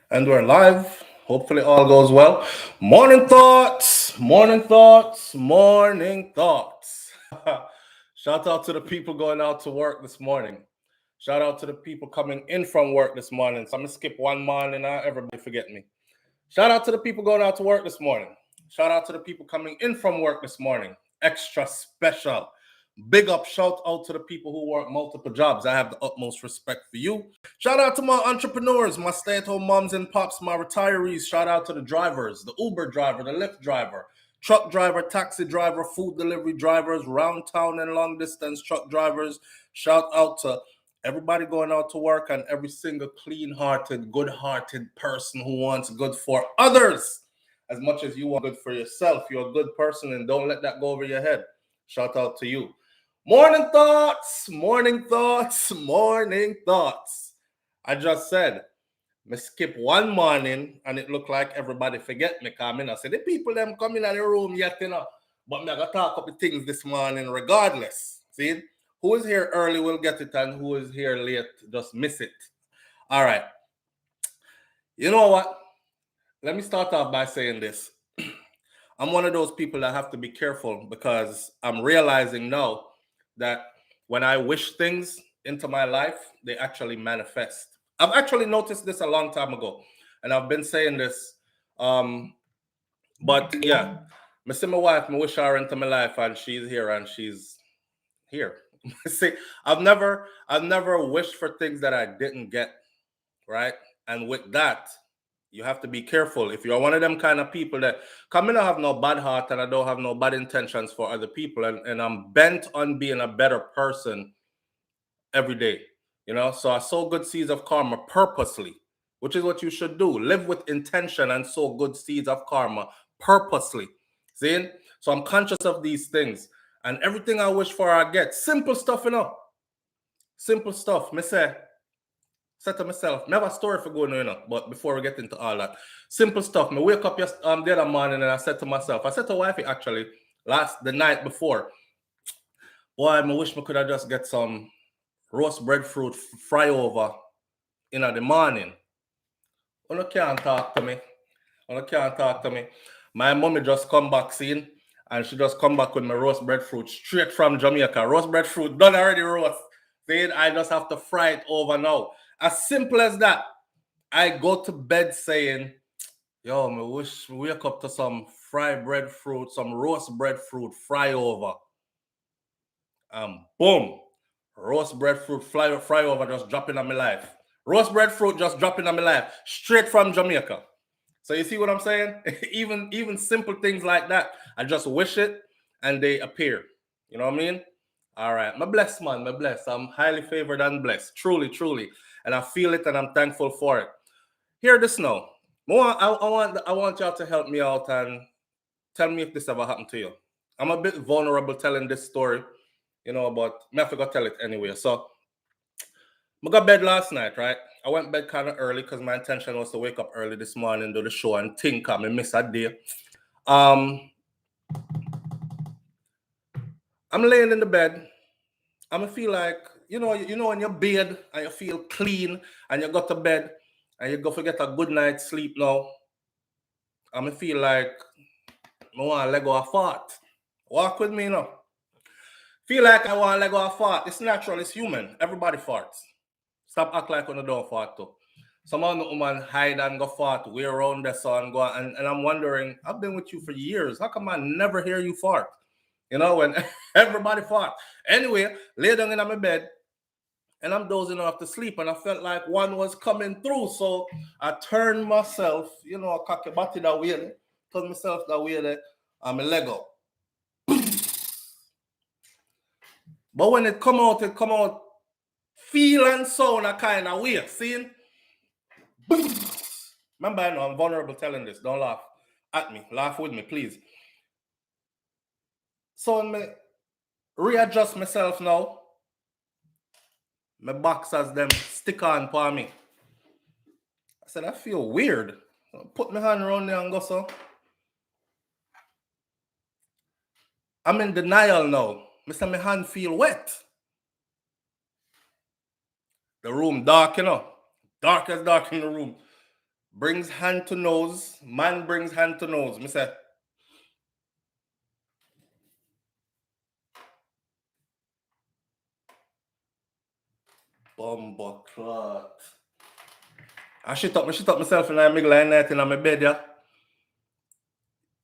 And we're live. Hopefully, all goes well. Morning thoughts, morning thoughts, morning thoughts. Shout out to the people going out to work this morning. Shout out to the people coming in from work this morning. So I'm gonna skip one morning. Everybody forget me. Shout out to the people going out to work this morning. Shout out to the people coming in from work this morning. Extra special. Big up, shout out to the people who work multiple jobs. I have the utmost respect for you. Shout out to my entrepreneurs, my stay-at-home moms and pops, my retirees. Shout out to the drivers, the Uber driver, the Lyft driver, truck driver, taxi driver, food delivery drivers, round town and long distance truck drivers. Shout out to everybody going out to work and every single clean-hearted, good-hearted person who wants good for others. As much as you want good for yourself, you're a good person and don't let that go over your head. Shout out to you. Morning thoughts, morning thoughts, morning thoughts. I just said, me skip one morning and it looked like everybody forget me coming. I said, the people them coming in the room yet, but me gonna talk up the things this morning regardless. See, who is here early will get it and who is here late just miss it. All right. You know what? Let me start off by saying this. I'm one of those people that have to be careful because I'm realizing now that when I wish things into my life, they actually manifest. I've actually noticed this a long time ago, and I've been saying this. But yeah, I see my wife, I wish her into my life, and she's here, and she's here. See, I've never wished for things that I didn't get, right? And with that, you have to be careful. If you're one of them kind of people that come in, I have no bad heart and I don't have no bad intentions for other people, and I'm bent on being a better person every day, so I sow good seeds of karma purposely, which is what you should do. Live with intention and sow good seeds of karma purposely. See? So I'm conscious of these things, and everything I wish for I get. Simple stuff, simple stuff. Me say to myself, I have a story for going on, but before we get into all that, simple stuff. I wake up the other morning and I said to myself, I said to wifey actually the night before, boy, I wish I could have just get some roast breadfruit fry over in the morning. You can't talk to me. You can't talk to me. My mommy just come back seeing, and she just come back with my roast breadfruit straight from Jamaica. Roast breadfruit done already roast. Then I just have to fry it over now. As simple as that. I go to bed saying, yo, I wish we wake up to some fried breadfruit, some roast breadfruit fry over. Boom. Roast breadfruit fry over just dropping on my life. Roast breadfruit just dropping on my life. Straight from Jamaica. So you see what I'm saying? even simple things like that. I just wish it and they appear. You know what I mean? All right. I'm blessed, man. I'm blessed. I'm highly favored and blessed. Truly, truly. And I feel it and I'm thankful for it. Hear this now. I want y'all to help me out and tell me if this ever happened to you. I'm a bit vulnerable telling this story, but I forgot to tell it anyway. So I got bed last night, right? I went to bed kind of early because my intention was to wake up early this morning, do the show, and think I miss a day. I'm laying in the bed. I feel like, when you're bed and you feel clean and you go to bed and you go forget a good night's sleep now. I feel like I want to let go of fart. Walk with me now. Feel like I want to let go of fart. It's natural, it's human. Everybody farts. Stop act like when you don't fart too. Some of the woman hide and go fart, way around the sun, go and I'm wondering, I've been with you for years. How come I never hear you fart? When everybody fart. Anyway, lay down in my bed and I'm dozing off to sleep and I felt like one was coming through. So I turned myself, cock your body that way, turn myself that way there, and my leg up. But when it come out feel and sound a kind of way, seeing? Remember, I know I'm vulnerable telling this. Don't laugh at me. Laugh with me, please. So when I readjust myself now, my boxers them stick on for me. I said, I feel weird. Put my hand around there and go so. I'm in denial now. Mr. My hand feel wet. The room dark, dark as dark in the room. brings hand to nose. Man brings hand to nose. Me say. Bumbo clot. I shit up myself in the middle of the night in my bed, yeah.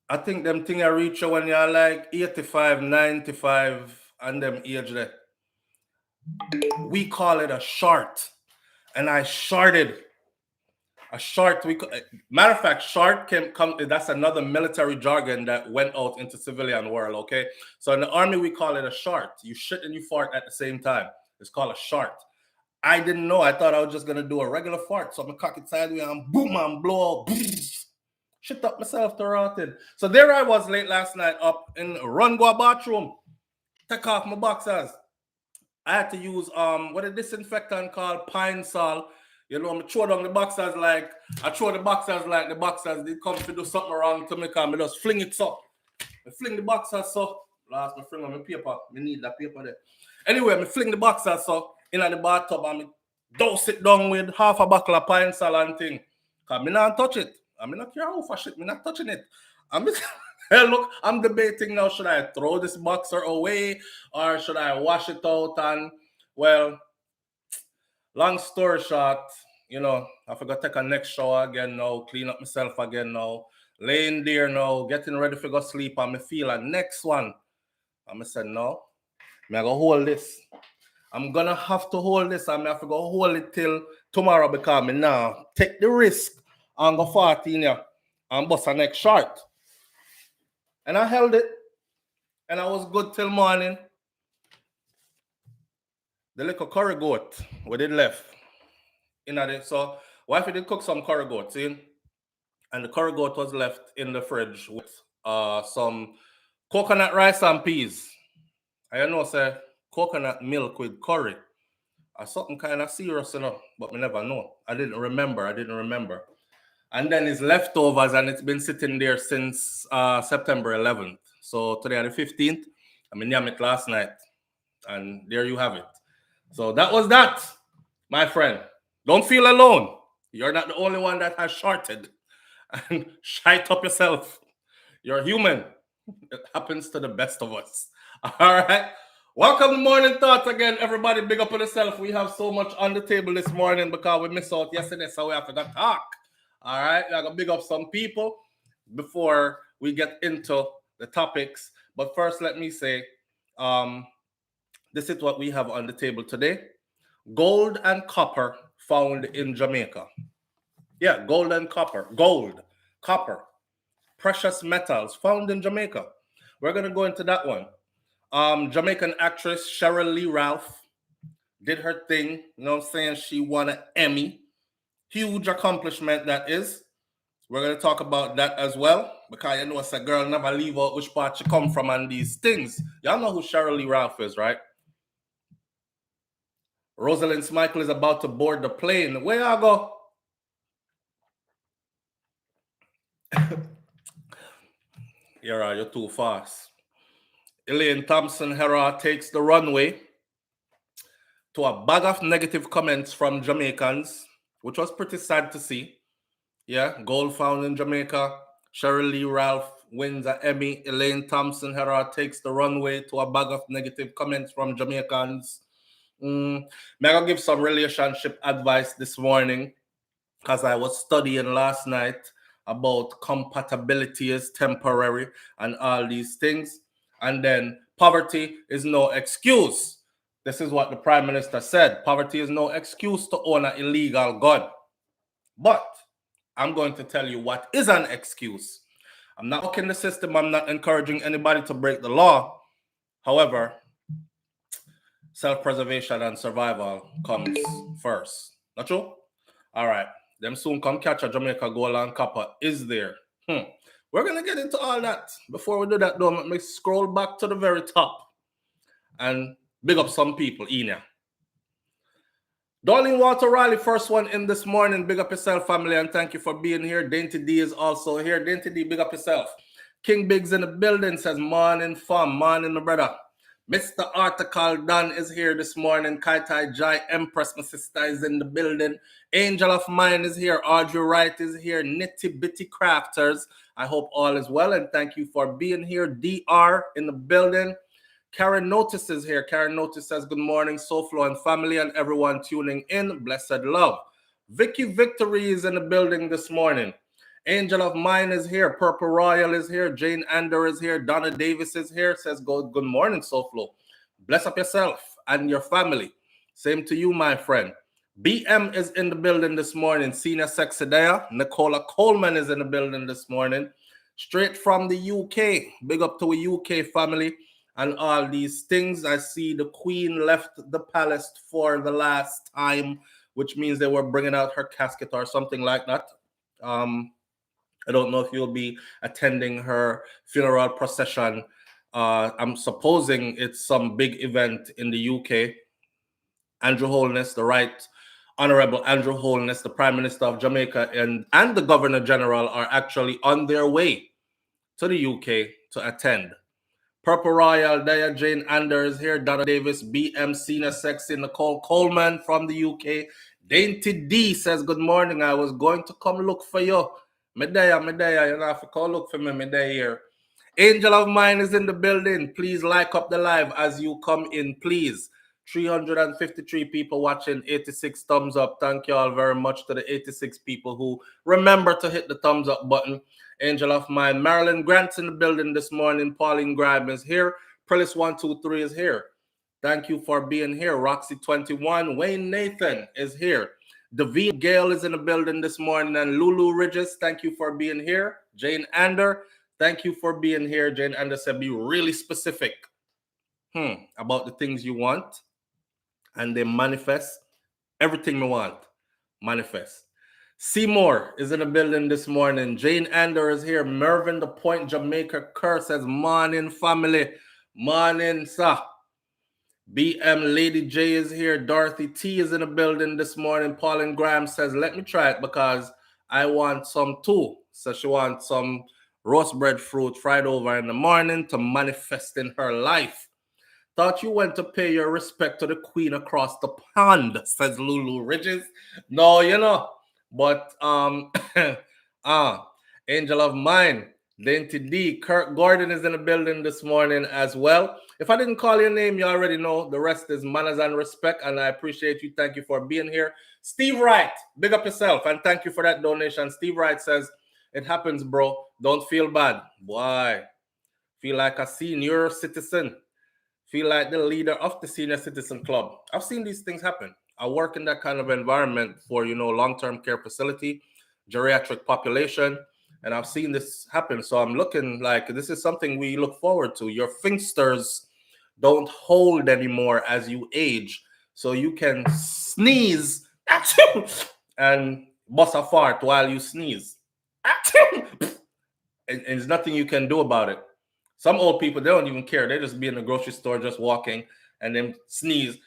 I think them thing I reach you when you're like 85, 95 and them age there. We call it a short. And I shorted. A short, matter of fact, short that's another military jargon that went out into civilian world, okay? So in the army, we call it a short. You shit and you fart at the same time. It's called a short. I didn't know. I thought I was just gonna do a regular fart. So I'm gonna cock it sideways and boom and blow out. Shit up myself to rotted. So there I was late last night up in Runway bathroom. Take off my boxers. I had to use what a disinfectant called Pine Sol. You know, I throw down the boxers like the boxers they come to do something wrong to me, because I just fling it so. I fling the boxers so. Last my fling on my paper. I need that paper there. Anyway, I fling the boxers so in the bathtub and I dose it down with half a buckle of Pine Sol and thing. Because I not touch it. I not care how for shit. I'm not touching it. Hey, look, I'm debating now. Should I throw this boxer away or should I wash it out? And, well, long story short, you know, I forgot to take a next shower again now, clean up myself again now, laying there now, getting ready to go sleep, and I feel a next one. And I said, no, I'm going to hold this. I'm going to have to hold this. I'm going to have to go hold it till tomorrow because I now take the risk and go 14 here and bust a next short. And I held it. And I was good till morning. The little curry goat, we did left. So wife did cook some curry goat, see? And the curry goat was left in the fridge with some coconut rice and peas. I know, say, coconut milk with curry. Something kind of serious, you know, but we never know. I didn't remember. And then it's leftovers, and it's been sitting there since September 11th. So today on the 15th, I mean, it last night. And there you have it. So that was that, my friend. Don't feel alone. You're not the only one that has shorted. And shite up yourself. You're human. It happens to the best of us. All right. Welcome to Morning Thoughts again, everybody. Big up on yourself. We have so much on the table this morning because we missed out yesterday, so we have to talk. All right. I'm going to big up some people before we get into the topics. But first, let me say, this is what we have on the table today. Gold and copper found in Jamaica. Yeah, gold and copper. Gold, copper, precious metals found in Jamaica. We're going to go into that one. Jamaican actress Cheryl Lee Ralph did her thing. You know what I'm saying? She won an Emmy. Huge accomplishment that is. We're going to talk about that as well. Because you know it's a girl never leave out which part she come from and these things. Y'all know who Cheryl Lee Ralph is, right? Rosalind Michael is about to board the plane. Where y'all go? You're too fast. Elaine Thompson-Herah takes the runway to a bag of negative comments from Jamaicans, which was pretty sad to see. Yeah, gold found in Jamaica. Cheryl Lee Ralph wins an Emmy. Elaine Thompson-Herah takes the runway to a bag of negative comments from Jamaicans. I'm going to give some relationship advice this morning because I was studying last night about compatibility is temporary and all these things. And then poverty is no excuse. This is what the Prime Minister said. Poverty is no excuse to own an illegal gun. But I'm going to tell you what is an excuse. I'm not mocking the system. I'm not encouraging anybody to break the law. However, self-preservation and survival comes first. Not true? All right. Them soon come catch a Jamaica gold and copper is there. We're going to get into all that. Before we do that, though, let me scroll back to the very top and big up some people in here. Darling Walter Riley, first one in this morning. Big up yourself, family, and thank you for being here. Dainty D is also here. Dainty D, big up yourself. King Biggs in the building says, morning, fam, morning, my brother. Mr. Article Don is here this morning. Kaitai Jai Empress, my sister, is in the building. Angel of Mine is here. Audrey Wright is here. Nitty Bitty Crafters. I hope all is well, and thank you for being here. DR in the building. Karen Notice is here. Karen Notice says, good morning, SouFlo and family, and everyone tuning in. Blessed love. Vicky Victory is in the building this morning. Angel of Mine is here. Purple Royal is here. Jane Ander is here. Donna Davis is here. Says, good morning, SouFlo. Bless up yourself and your family. Same to you, my friend. BM is in the building this morning. Senior Sexadea. Nicola Coleman is in the building this morning. Straight from the UK. Big up to a UK family and all these things. I see the Queen left the palace for the last time, which means they were bringing out her casket or something like that. I don't know if you'll be attending her funeral procession. I'm supposing it's some big event in the UK. Andrew Holness, the Right Honorable Andrew Holness, the Prime Minister of Jamaica, and the Governor General are actually on their way to the UK to attend. Purple Royal, Daya Jane Anders here, Donna Davis, BM, Senior Sexy, Nicole Coleman from the UK. Dainty D says, good morning. I was going to come look for you. Medea, you know, if you call look for me, Medea here. Angel of Mine is in the building. Please like up the live as you come in, please. 353 people watching, 86 thumbs up. Thank you all very much to the 86 people who remember to hit the thumbs up button. Angel of Mine. Marilyn Grant's in the building this morning. Pauline Grime is here. Prillis123 is here. Thank you for being here. Roxy21. Wayne Nathan is here. David Gale is in the building this morning. And Lulu Ridges, thank you for being here. Jane Ander, thank you for being here. Jane Ander said, be really specific about the things you want. And they manifest everything you want. Manifest. Seymour is in the building this morning. Jane Ander is here. Mervyn the Point Jamaica Curse says, morning family. Morning, sir. BM Lady J is here. Dorothy T is in the building this morning. Pauline Graham says, let me try it because I want some too. So she wants some roast bread fruit fried over in the morning to manifest in her life. Thought you went to pay your respect to the queen across the pond, says Lulu Ridges. No, you know. But Angel of Mine, Dainty D, Kirk Gordon is in the building this morning as well. If I didn't call your name, you already know. The rest is manners and respect, and I appreciate you. Thank you for being here. Steve Wright, big up yourself, and thank you for that donation. Steve Wright says, it happens, bro. Don't feel bad. Boy, feel like a senior citizen. Feel like the leader of the Senior Citizen Club. I've seen these things happen. I work in that kind of environment for, long-term care facility, geriatric population, and I've seen this happen. So I'm looking like this is something we look forward to. Your fingers don't hold anymore as you age. So you can sneeze and bust a fart while you sneeze. And there's nothing you can do about it. Some old people, they don't even care. They just be in the grocery store just walking and then sneeze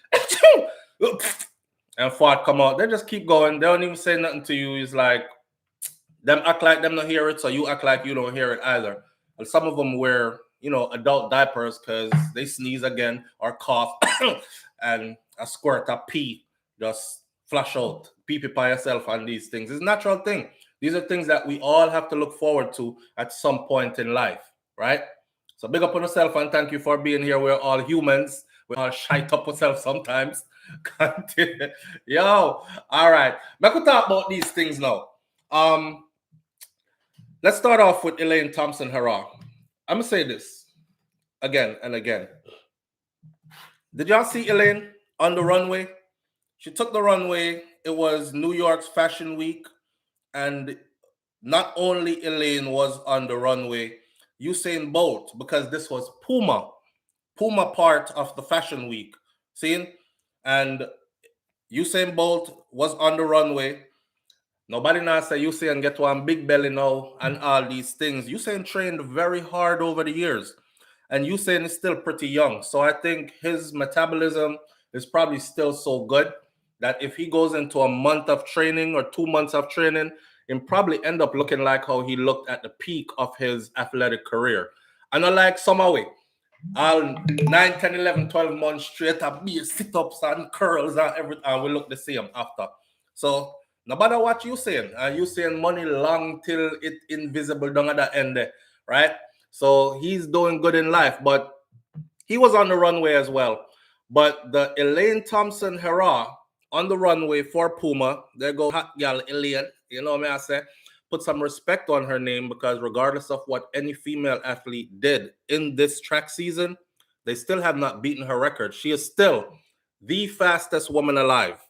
and fart come out. They just keep going. They don't even say nothing to you. It's like them act like them don't hear it, so you act like you don't hear it either. And some of them wear, adult diapers because they sneeze again or cough and a squirt of pee just flush out. Pee by yourself on these things. It's a natural thing. These are things that we all have to look forward to at some point in life, right? So big up on yourself and thank you for being here. We're all humans. We all shite up ourselves sometimes. Yo, all right. I could talk about these things now. Let's start off with Elaine Thompson Hurrah. I'm going to say this again and again. Did y'all see Elaine on the runway? She took the runway. It was New York's Fashion Week. And not only Elaine was on the runway, Usain Bolt, because this was Puma part of the Fashion Week. See? And Usain Bolt was on the runway. Nobody now say Usain get one big belly now and all these things. Usain trained very hard over the years. And Usain is still pretty young. So I think his metabolism is probably still so good that if he goes into a month of training or 2 months of training, he'll probably end up looking like how he looked at the peak of his athletic career. And I like Summerway. All 9, 10, 11, 12 months straight up, be sit-ups and curls and everything, and we look the same after. So, no matter what you saying, and you saying money long till it invisible down at the end there, right? So he's doing good in life, but he was on the runway as well. But the Elaine Thompson Hera on the runway for Puma, there go hot gal Elaine, you know what I say? Put some respect on her name, because regardless of what any female athlete did in this track season, they still have not beaten her record. She is still the fastest woman alive,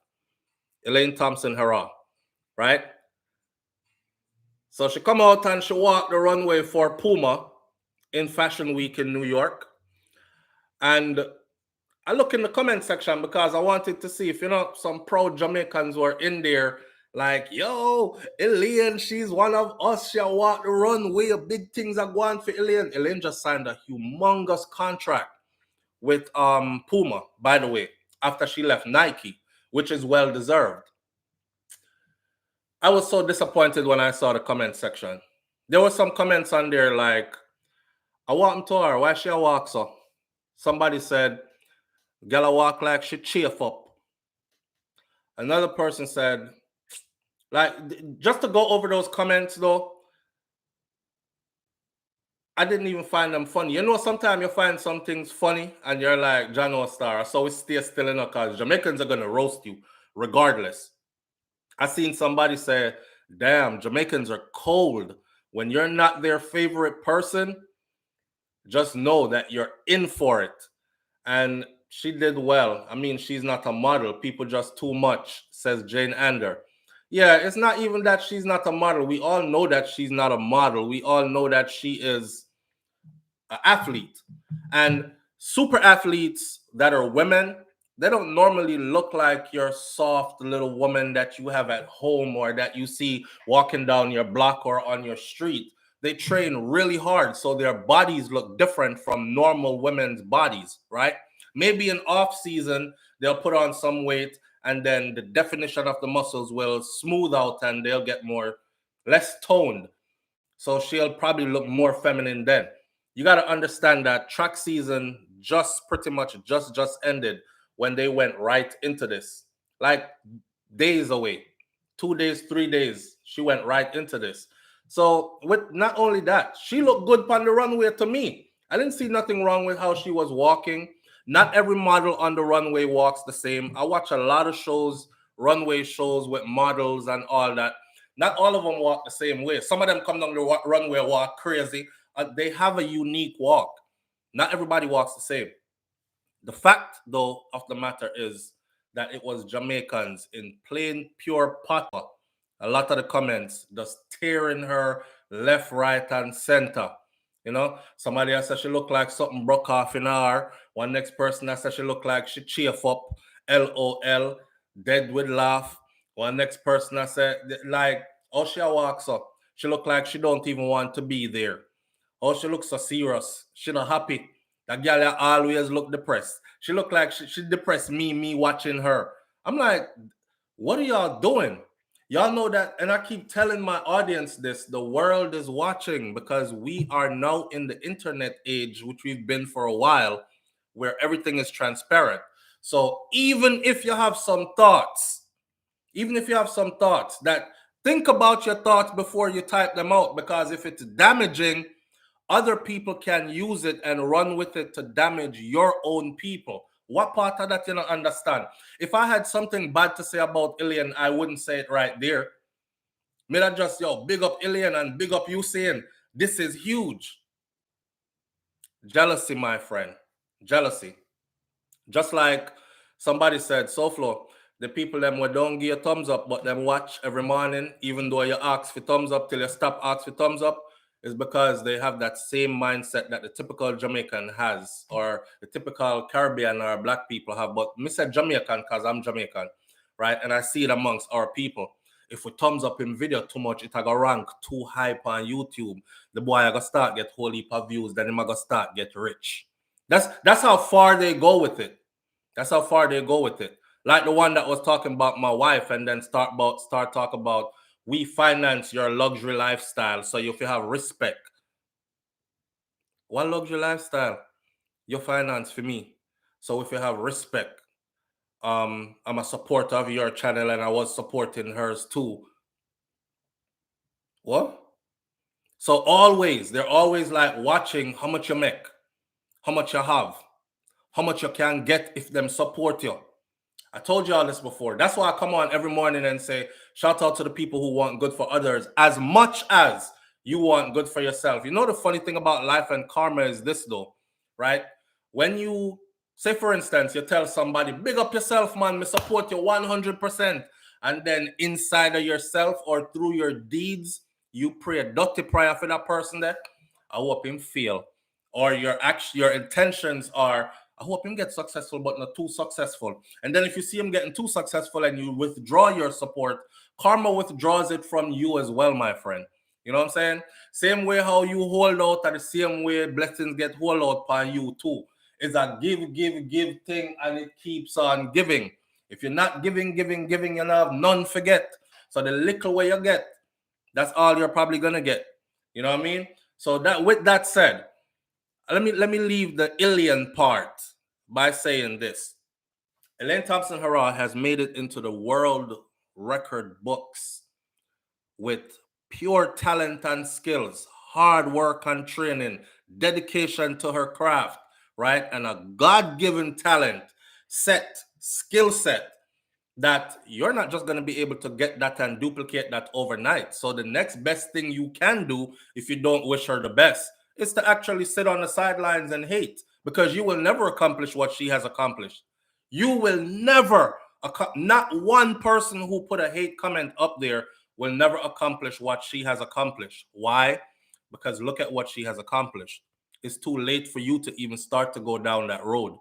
Elaine Thompson Hera, right? So she come out and she walked the runway for Puma in Fashion Week in New York. And I look in the comment section because I wanted to see if, some proud Jamaicans were in there like, yo, Elaine, she's one of us. She'll walk the runway. Big things are going for Elaine. Elaine just signed a humongous contract with Puma, by the way, after she left Nike, which is well deserved. I was so disappointed when I saw the comment section. There were some comments on there like, I want to her, why she walk so? Somebody said, Gala walk like she chafe up. Another person said, like, just to go over those comments though, I didn't even find them funny. You know, sometimes you find some things funny and you're like, John O'Star, so we stay still in because Jamaicans are going to roast you regardless. I seen somebody say, damn, Jamaicans are cold. When you're not their favorite person, just know that you're in for it. And she did well. I mean, she's not a model. People just too much, says Jane Ander. Yeah, it's not even that she's not a model. We all know that she's not a model. We all know that she is an athlete. And super athletes that are women, they don't normally look like your soft little woman that you have at home or that you see walking down your block or on your street. They train really hard, so their bodies look different from normal women's bodies, right? Maybe in off season, they'll put on some weight and then the definition of the muscles will smooth out and they'll get less toned. So she'll probably look more feminine then. You got to understand that track season just pretty much just ended when they went right into this. Like days away, 2 days, 3 days, she went right into this. So with not only that, she looked good on the runway to me. I didn't see nothing wrong with how she was walking. Not every model on the runway walks the same. I watch a lot of shows, runway shows with models and all that. Not all of them walk the same way. Some of them come down the runway, walk crazy. They have a unique walk. Not everybody walks the same. The fact, though, of the matter is that it was Jamaicans in plain, pure patois. A lot of the comments just tearing her left, right, and center. You know, somebody else said she looked like something broke off in her. One next person that said she looked like she chafe up, LOL, dead with laugh. One next person that said, like, oh, she walks up. She looked like she don't even want to be there. Oh, she looks so serious. She not happy. That girl always look depressed. She look like she depressed me watching her. I'm like, what are y'all doing? Y'all know that, and I keep telling my audience this, the world is watching because we are now in the internet age, which we've been for a while, where everything is transparent. So even if you have some thoughts, that think about your thoughts before you type them out, because if it's damaging, other people can use it and run with it to damage your own people. What part of that you don't understand? If I had something bad to say about Elaine, I wouldn't say it right there. Me not just, big up Elaine and big up you saying, this is huge. Jealousy, my friend. Jealousy. Just like somebody said, SouFlo, the people them who don't give you thumbs up, but them watch every morning, even though you ask for thumbs up till you stop asking for thumbs up, is because they have that same mindset that the typical Jamaican has, or the typical Caribbean or black people have. But me say Jamaican because I'm Jamaican, right? And I see it amongst our people. If we thumbs up in video too much, it go rank too high on YouTube. The boy I go start get whole heap of views, then him go start get rich. That's how far they go with it. That's how far they go with it. Like the one that was talking about my wife and then start talk about we finance your luxury lifestyle so you have respect. What luxury lifestyle? your finance for me. So if you have respect, I'm a supporter of your channel and I was supporting hers too. What? So they're always like watching how much you make, how much you have, how much you can get if them support you. I told you all this before. That's why I come on every morning and say, shout out to the people who want good for others as much as you want good for yourself. You know, the funny thing about life and karma is this, though, right? When you say, for instance, you tell somebody, big up yourself, man, me support you 100%. And then inside of yourself or through your deeds, you pray a dirty prayer for that person there. I hope him fail. Or your intentions are, I hope him get successful, but not too successful. And then if you see him getting too successful and you withdraw your support, karma withdraws it from you as well, my friend. You know what I'm saying? Same way how you hold out, are the same way blessings get hold out upon you too. It's a give, give, give thing, and it keeps on giving. If you're not giving, you have none forget. So the little way you get, that's all you're probably gonna get. You know what I mean? So that, with that said, let me leave the alien part by saying this. Elaine Thompson-Herah has made it into the world record books with pure talent and skills, hard work and training, dedication to her craft, right? And a God-given talent set, skill set that you're not just going to be able to get that and duplicate that overnight. So the next best thing you can do if you don't wish her the best is to actually sit on the sidelines and hate, because you will never accomplish what she has accomplished. You will never, not one person who put a hate comment up there will never accomplish what she has accomplished. Why? Because look at what she has accomplished. It's too late for you to even start to go down that road.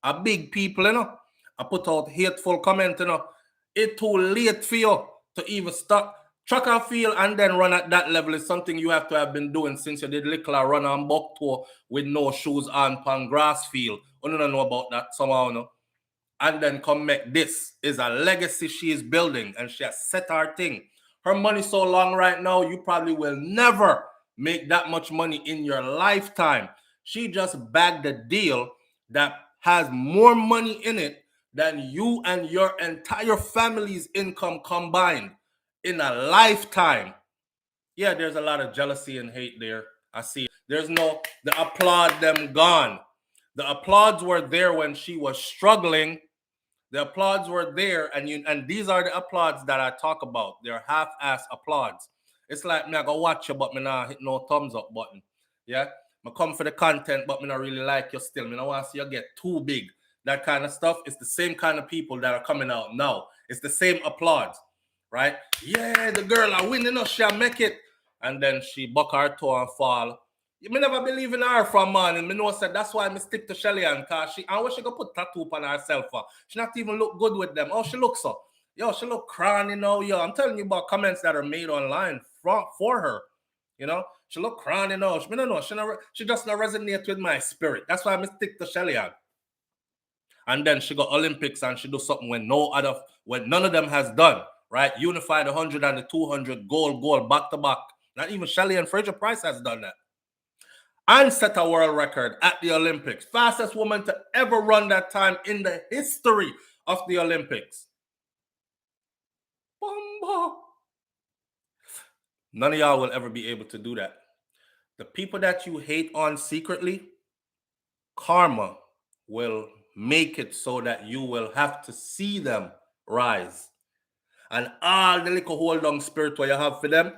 A big people, you know, I put out hateful comment, you know, it's too late for you to even start. Track and field and then run at that level is something you have to have been doing since you did little run on buck tour with no shoes on grass field. You don't know about that somehow, no? And then come make this is a legacy she is building, and she has set her thing. Her money so long right now, you probably will never make that much money in your lifetime. She just bagged a deal that has more money in it than you and your entire family's income combined in a lifetime. Yeah, there's a lot of jealousy and hate there. I see it. There's no, the applaud them gone. The applauds were there when she was struggling. The applauds were there, and these are the applauds that I talk about. They're half-ass applauds. It's like me, I go watch you, but me not hit no thumbs up button. Yeah? I come for the content, but me not really like you still. Me not want to see you get too big. That kind of stuff. It's the same kind of people that are coming out now. It's the same applauds, right? Yeah, the girl are winning us, she'll make it. And then she buck her toe and fall. Me never believe in her from morning. Me know said that's why me stick to Shelly, and cause she, and what she go put tattoo on herself for. She not even look good with them. Oh, she looks so. Yo, she look crying, you know. Yo, I'm telling you about comments that are made online for her. You know, she look crying, you know. She, me don't know. She just not resonate with my spirit. That's why I stick to Shelly. And then she got Olympics and she do something when none of them has done. Right, unified 100 and the 200 gold back to back. Not even Shelly and Fraser Price has done that. And set a world record at the Olympics. Fastest woman to ever run that time in the history of the Olympics. None of y'all will ever be able to do that. The people that you hate on secretly, karma will make it so that you will have to see them rise. And all the little hold on spirit what you have for them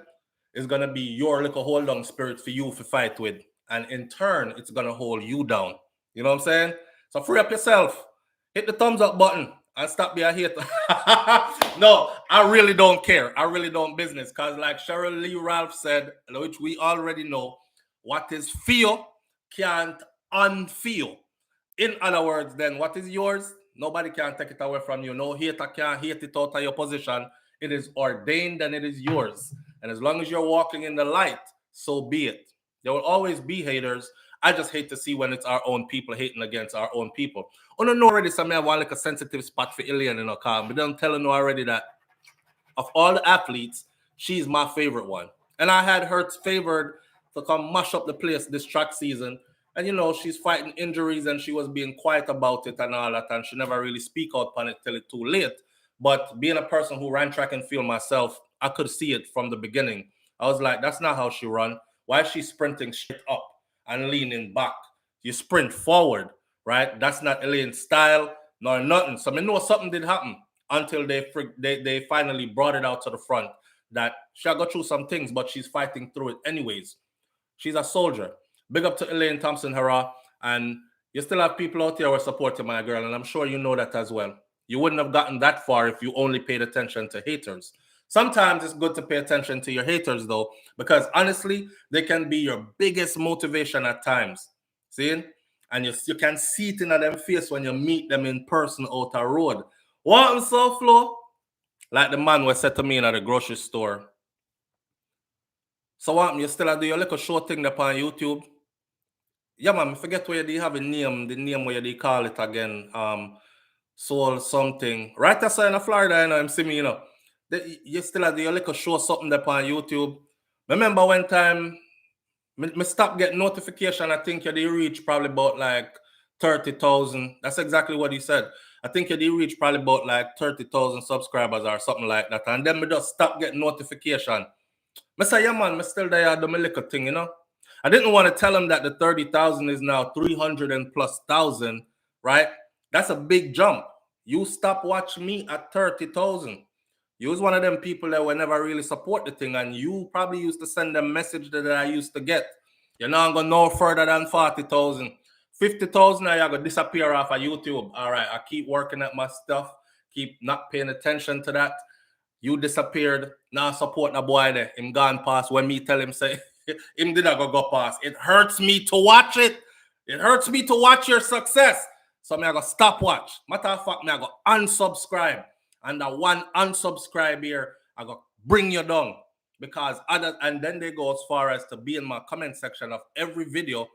is going to be your little hold on spirit for you to fight with. And in turn, it's going to hold you down. You know what I'm saying? So free up yourself. Hit the thumbs up button and stop being a hater. No, I really don't care. I really don't business. Because like Cheryl Lee Ralph said, which we already know, what is feel can't unfeel. In other words, then what is yours? Nobody can take it away from you. No hater can hate it out of your position. It is ordained and it is yours. And as long as you're walking in the light, so be it. There will always be haters. I just hate to see when it's our own people hating against our own people. Oh, no, already, some I want like a sensitive spot for Elaine, you know, but I'm telling you already that of all the athletes, she's my favorite one. And I had her favored to come mash up the place this track season. And you know, she's fighting injuries and she was being quiet about it and all that, and she never really speak out on it till it's too late. But being a person who ran track and field myself, I could see it from the beginning. I was like, that's not how she run. Why is she sprinting straight up and leaning back? You sprint forward, right? That's not Elaine's style nor nothing. So I know something did happen until they finally brought it out to the front that she got through some things, but she's fighting through it anyways. She's a soldier. Big up to Elaine Thompson Hara. And you still have people out there who are supporting my girl, and I'm sure you know that as well. You wouldn't have gotten that far if you only paid attention to haters. Sometimes it's good to pay attention to your haters, though, because honestly, they can be your biggest motivation at times. See? And you can see it in them face when you meet them in person out a road. What I'm so flow? Like the man was said to me in at the grocery store. So what, you still do your little show thing up on YouTube? Yeah, man, I forget where you have a name, the name where they call it again. Soul something. Right outside in Florida, you know, I'm seeing me, you know. You still do your little show something up on YouTube. Remember one time me stop getting notification, I think you did reach probably about like 30,000. That's exactly what he said. I think you did reach probably about like 30,000 subscribers or something like that. And then me just stop getting notification. I say, yeah, man, I still there do my little thing, you know. I didn't want to tell him that the 30,000 is now 300 and plus thousand, right? That's a big jump. You stop watching me at 30,000. You was one of them people that will never really support the thing, and you probably used to send them message that I used to get. You're not going to know further than 40,000. 50,000, you're going to disappear off of YouTube. All right, I keep working at my stuff, keep not paying attention to that. You disappeared. Now support the boy there. Him gone past when me tell him say him did not go past. It hurts me to watch it. It hurts me to watch your success. So me I go stop watch. Matter of fact, me I go unsubscribe. And the one unsubscribe here, I go bring you down. Because other, and then they go as far as to be in my comment section of every video.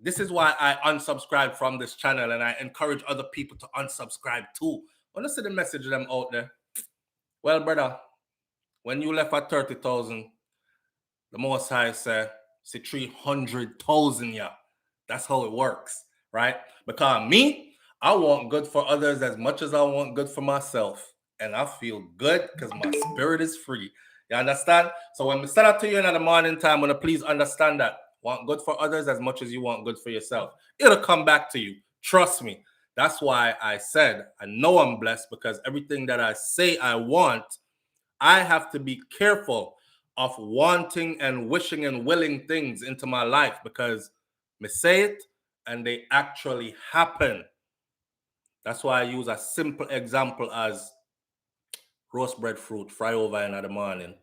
This is why I unsubscribe from this channel, and I encourage other people to unsubscribe too. When I see the message of them out there. Well, brother, when you left at 30,000, the Most High said, see 300,000, yeah. That's how it works, right? Because me, I want good for others as much as I want good for myself. And I feel good because my spirit is free. You understand? So when we start out to you in the morning time, when please understand that. Want good for others as much as you want good for yourself. It'll come back to you. Trust me. That's why I said, I know I'm blessed because everything that I say I want, I have to be careful of wanting and wishing and willing things into my life because me say it and they actually happen. That's why I use a simple example as roast breadfruit fry over in the morning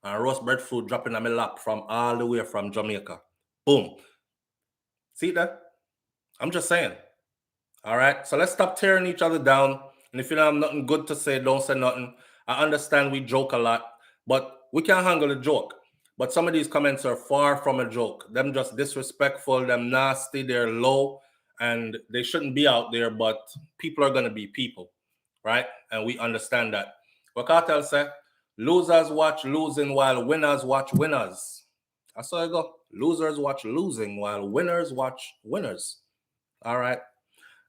and roast breadfruit dropping on my lap from all the way from Jamaica. Boom. See that? I'm just saying. All right. So let's stop tearing each other down. And if you don't have nothing good to say, don't say nothing. I understand we joke a lot, but we can't handle a joke. But some of these comments are far from a joke. Them just disrespectful, them nasty, they're low, and they shouldn't be out there, but people are going to be people, right? And we understand that. What Cartel said, losers watch losing while winners watch winners. That's how I go. Losers watch losing while winners watch winners. All right.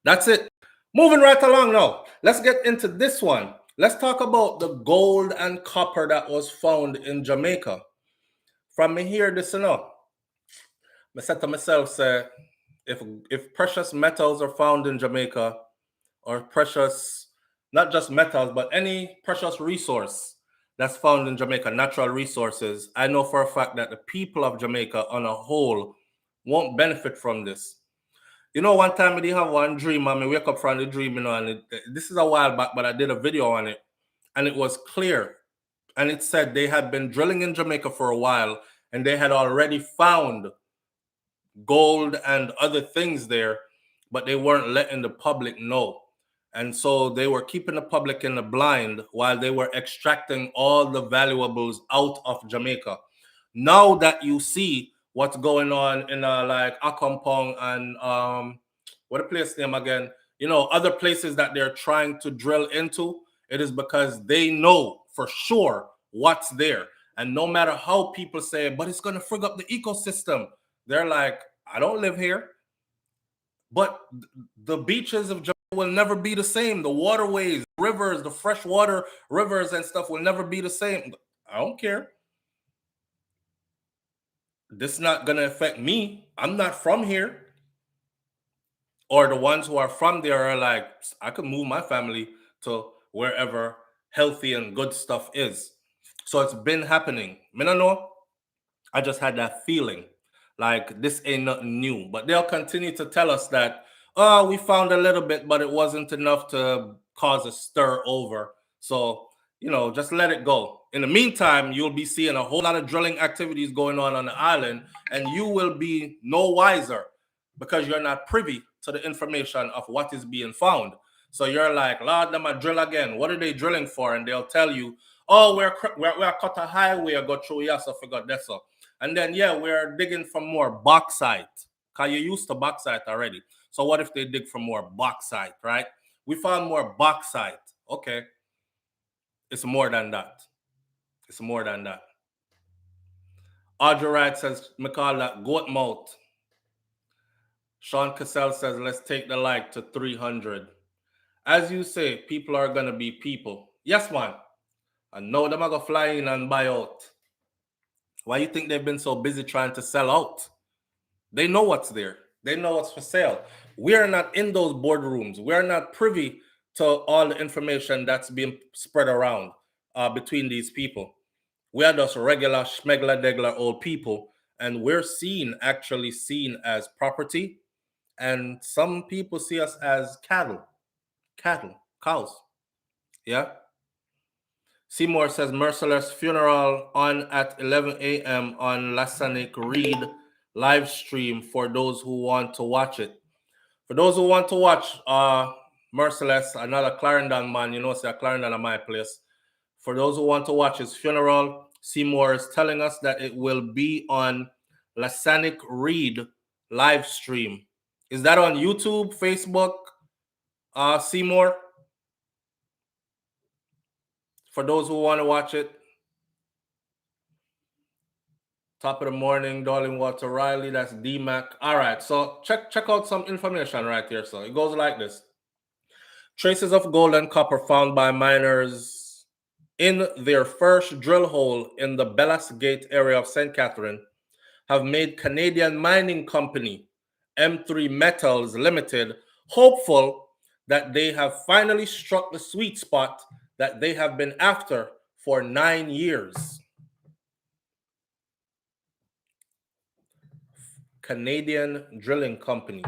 That's it. Moving right along now. Let's get into this one. Let's talk about the gold and copper that was found in Jamaica. From me here, this you know. I said to myself, say, if precious metals are found in Jamaica, or precious, not just metals, but any precious resource that's found in Jamaica, natural resources, I know for a fact that the people of Jamaica on a whole won't benefit from this. You know, one time I did have one dream, and I wake up from the dream, you know, and this is a while back, but I did a video on it, and it was clear. And it said they had been drilling in Jamaica for a while, and they had already found gold and other things there, but they weren't letting the public know. And so they were keeping the public in the blind while they were extracting all the valuables out of Jamaica. Now that you see what's going on in like Akampong and what a place name again, you know, other places that they're trying to drill into, it is because they know for sure what's there. And no matter how people say, but it's going to frig up the ecosystem, they're like, I don't live here. But the beaches of Jamaica will never be the same. The waterways, rivers, the freshwater rivers and stuff will never be the same. I don't care. This is not going to affect me. I'm not from here. Or the ones who are from there are like, I could move my family to wherever healthy and good stuff is. So it's been happening. I don't know. I just had that feeling like this ain't nothing new. But they'll continue to tell us that, oh, we found a little bit, but it wasn't enough to cause a stir over. So, just let it go. In the meantime, you'll be seeing a whole lot of drilling activities going on the island, and you will be no wiser because you're not privy to the information of what is being found. So you're like, Lord, them a drill again. What are they drilling for? And they'll tell you, oh, we're cut a highway or go through yes, I forgot that so. And then we're digging for more bauxite. Cause you're used to bauxite already. So what if they dig for more bauxite, right? We found more bauxite. Okay. It's more than that. It's more than that. Audrey Wright says, me call that goat mouth. Sean Cassell says, let's take the like to 300. As you say, people are going to be people. Yes, man. And now they're going to fly in and buy out. Why you think they've been so busy trying to sell out? They know what's there. They know what's for sale. We are not in those boardrooms. We are not privy to all the information that's being spread around between these people. We are just regular schmegler-degler old people, and we're actually seen as property, and some people see us as cattle, cows. Yeah. Seymour says Merciless funeral on at 11 a.m. on Lasanic Reed live stream for those who want to watch it. For those who want to watch Merciless, another Clarendon man, it's a Clarendon at my place. For those who want to watch his funeral, Seymour is telling us that it will be on Lasanic Reed live stream. Is that on YouTube, Facebook, Seymour? For those who want to watch it. Top of the morning, Darling Water Riley, that's D-Mac. All right, so check out some information right here. So it goes like this. Traces of gold and copper found by miners in their first drill hole in the Bellas Gate area of St. Catherine have made Canadian mining company M3 Metals Limited hopeful that they have finally struck the sweet spot that they have been after for 9 years. Canadian drilling company.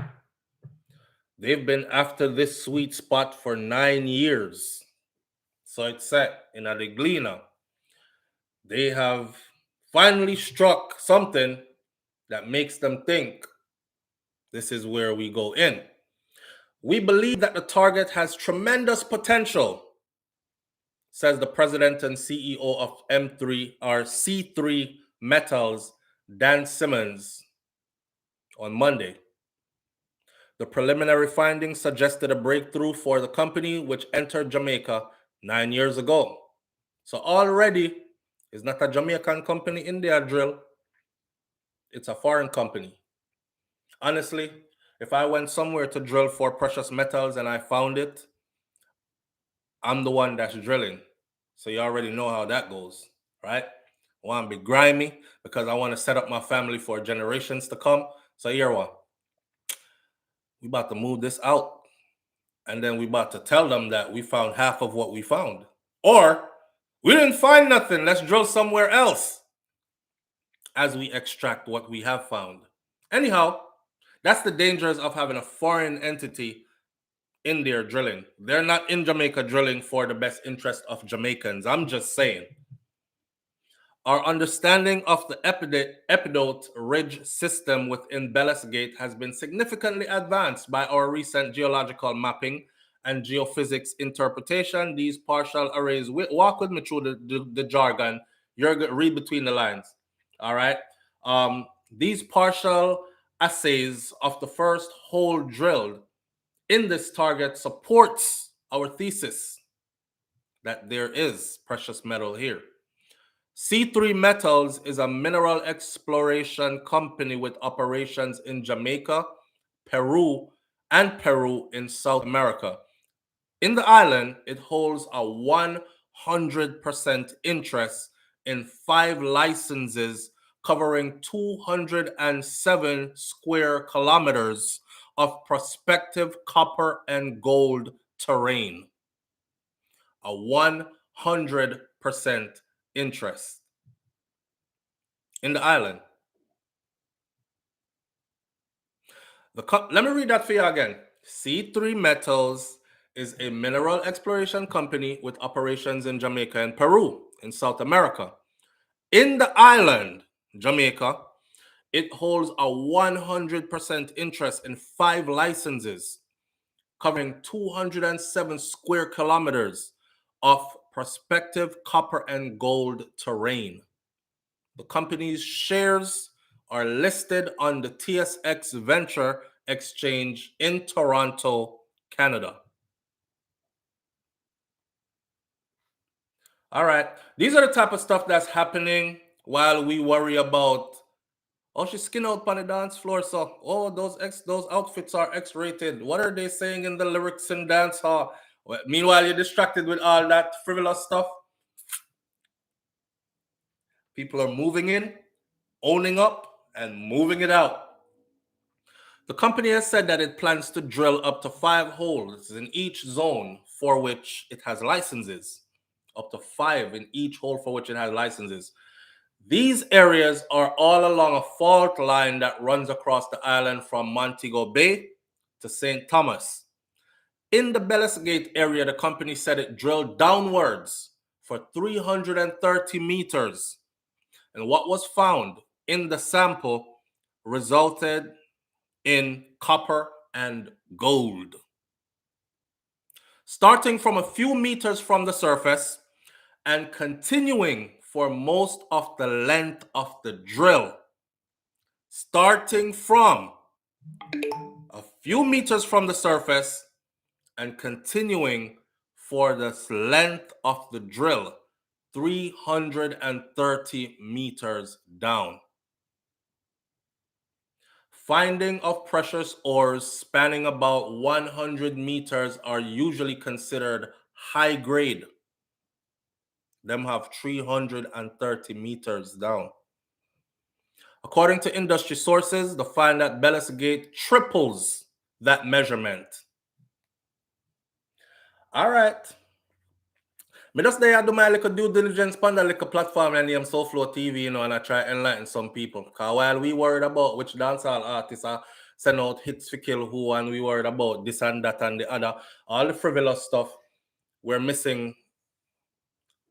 They've been after this sweet spot for 9 years. So it's set in Adeglina. They have finally struck something that makes them think this is where we go in. We believe that the target has tremendous potential, says the president and CEO of M3 or C3 Metals, Dan Simmons, on Monday. The preliminary findings suggested a breakthrough for the company, which entered Jamaica 9 years ago. So already, it's not a Jamaican company in their drill. It's a foreign company. Honestly, if I went somewhere to drill for precious metals and I found it, I'm the one that's drilling. So you already know how that goes, right? I want to be grimy because I want to set up my family for generations to come. So here one. We about to move this out. And then we about to tell them that we found half of what we found. Or we didn't find nothing. Let's drill somewhere else as we extract what we have found. Anyhow, that's the dangers of having a foreign entity in there drilling. They're not in Jamaica drilling for the best interest of Jamaicans. I'm just saying. Our understanding of the Epidote Ridge system within Bellas Gate has been significantly advanced by our recent geological mapping and geophysics interpretation. These partial arrays, walk with me through the jargon. You're going to read between the lines. All right. These partial assays of the first hole drilled in this target supports our thesis that there is precious metal here. C3 Metals is a mineral exploration company with operations in Jamaica, Peru in South America. In the island, it holds a 100% interest in 5 licenses covering 207 square kilometers of prospective copper and gold terrain. A 100% interest in the island. Let me read that for you again. C3 Metals is a mineral exploration company with operations in Jamaica and Peru in South America. In the island, Jamaica, it holds a 100% interest in 5 licenses covering 207 square kilometers of prospective copper and gold terrain. The company's shares are listed on the TSX Venture Exchange in Toronto, Canada. All right. These are the type of stuff that's happening while we worry about, oh, she's skin out on the dance floor, so, oh, those outfits are X-rated. What are they saying in the lyrics in dance hall? Well, meanwhile, you're distracted with all that frivolous stuff. People are moving in, owning up, and moving it out. The company has said that it plans to drill up to 5 holes in each zone for which it has licenses. Up to 5 in each hole for which it has licenses. These areas are all along a fault line that runs across the island from Montego Bay to St. Thomas. In the Bellis Gate area, the company said it drilled downwards for 330 meters. And what was found in the sample resulted in copper and gold. Starting from a few meters from the surface and continuing for most of the length of the drill. Starting from a few meters from the surface and continuing for the length of the drill, 330 meters down. Finding of precious ores spanning about 100 meters are usually considered high grade. Them have 330 meters down. According to industry sources, the find at Bellis Gate triples that measurement. All right. Me just there do my little due diligence on the little platform and name SouFLoTV, and I try to enlighten some people. Because while we worried about which dancehall artists are send out hits for kill who, and we worried about this and that and the other, all the frivolous stuff, we're missing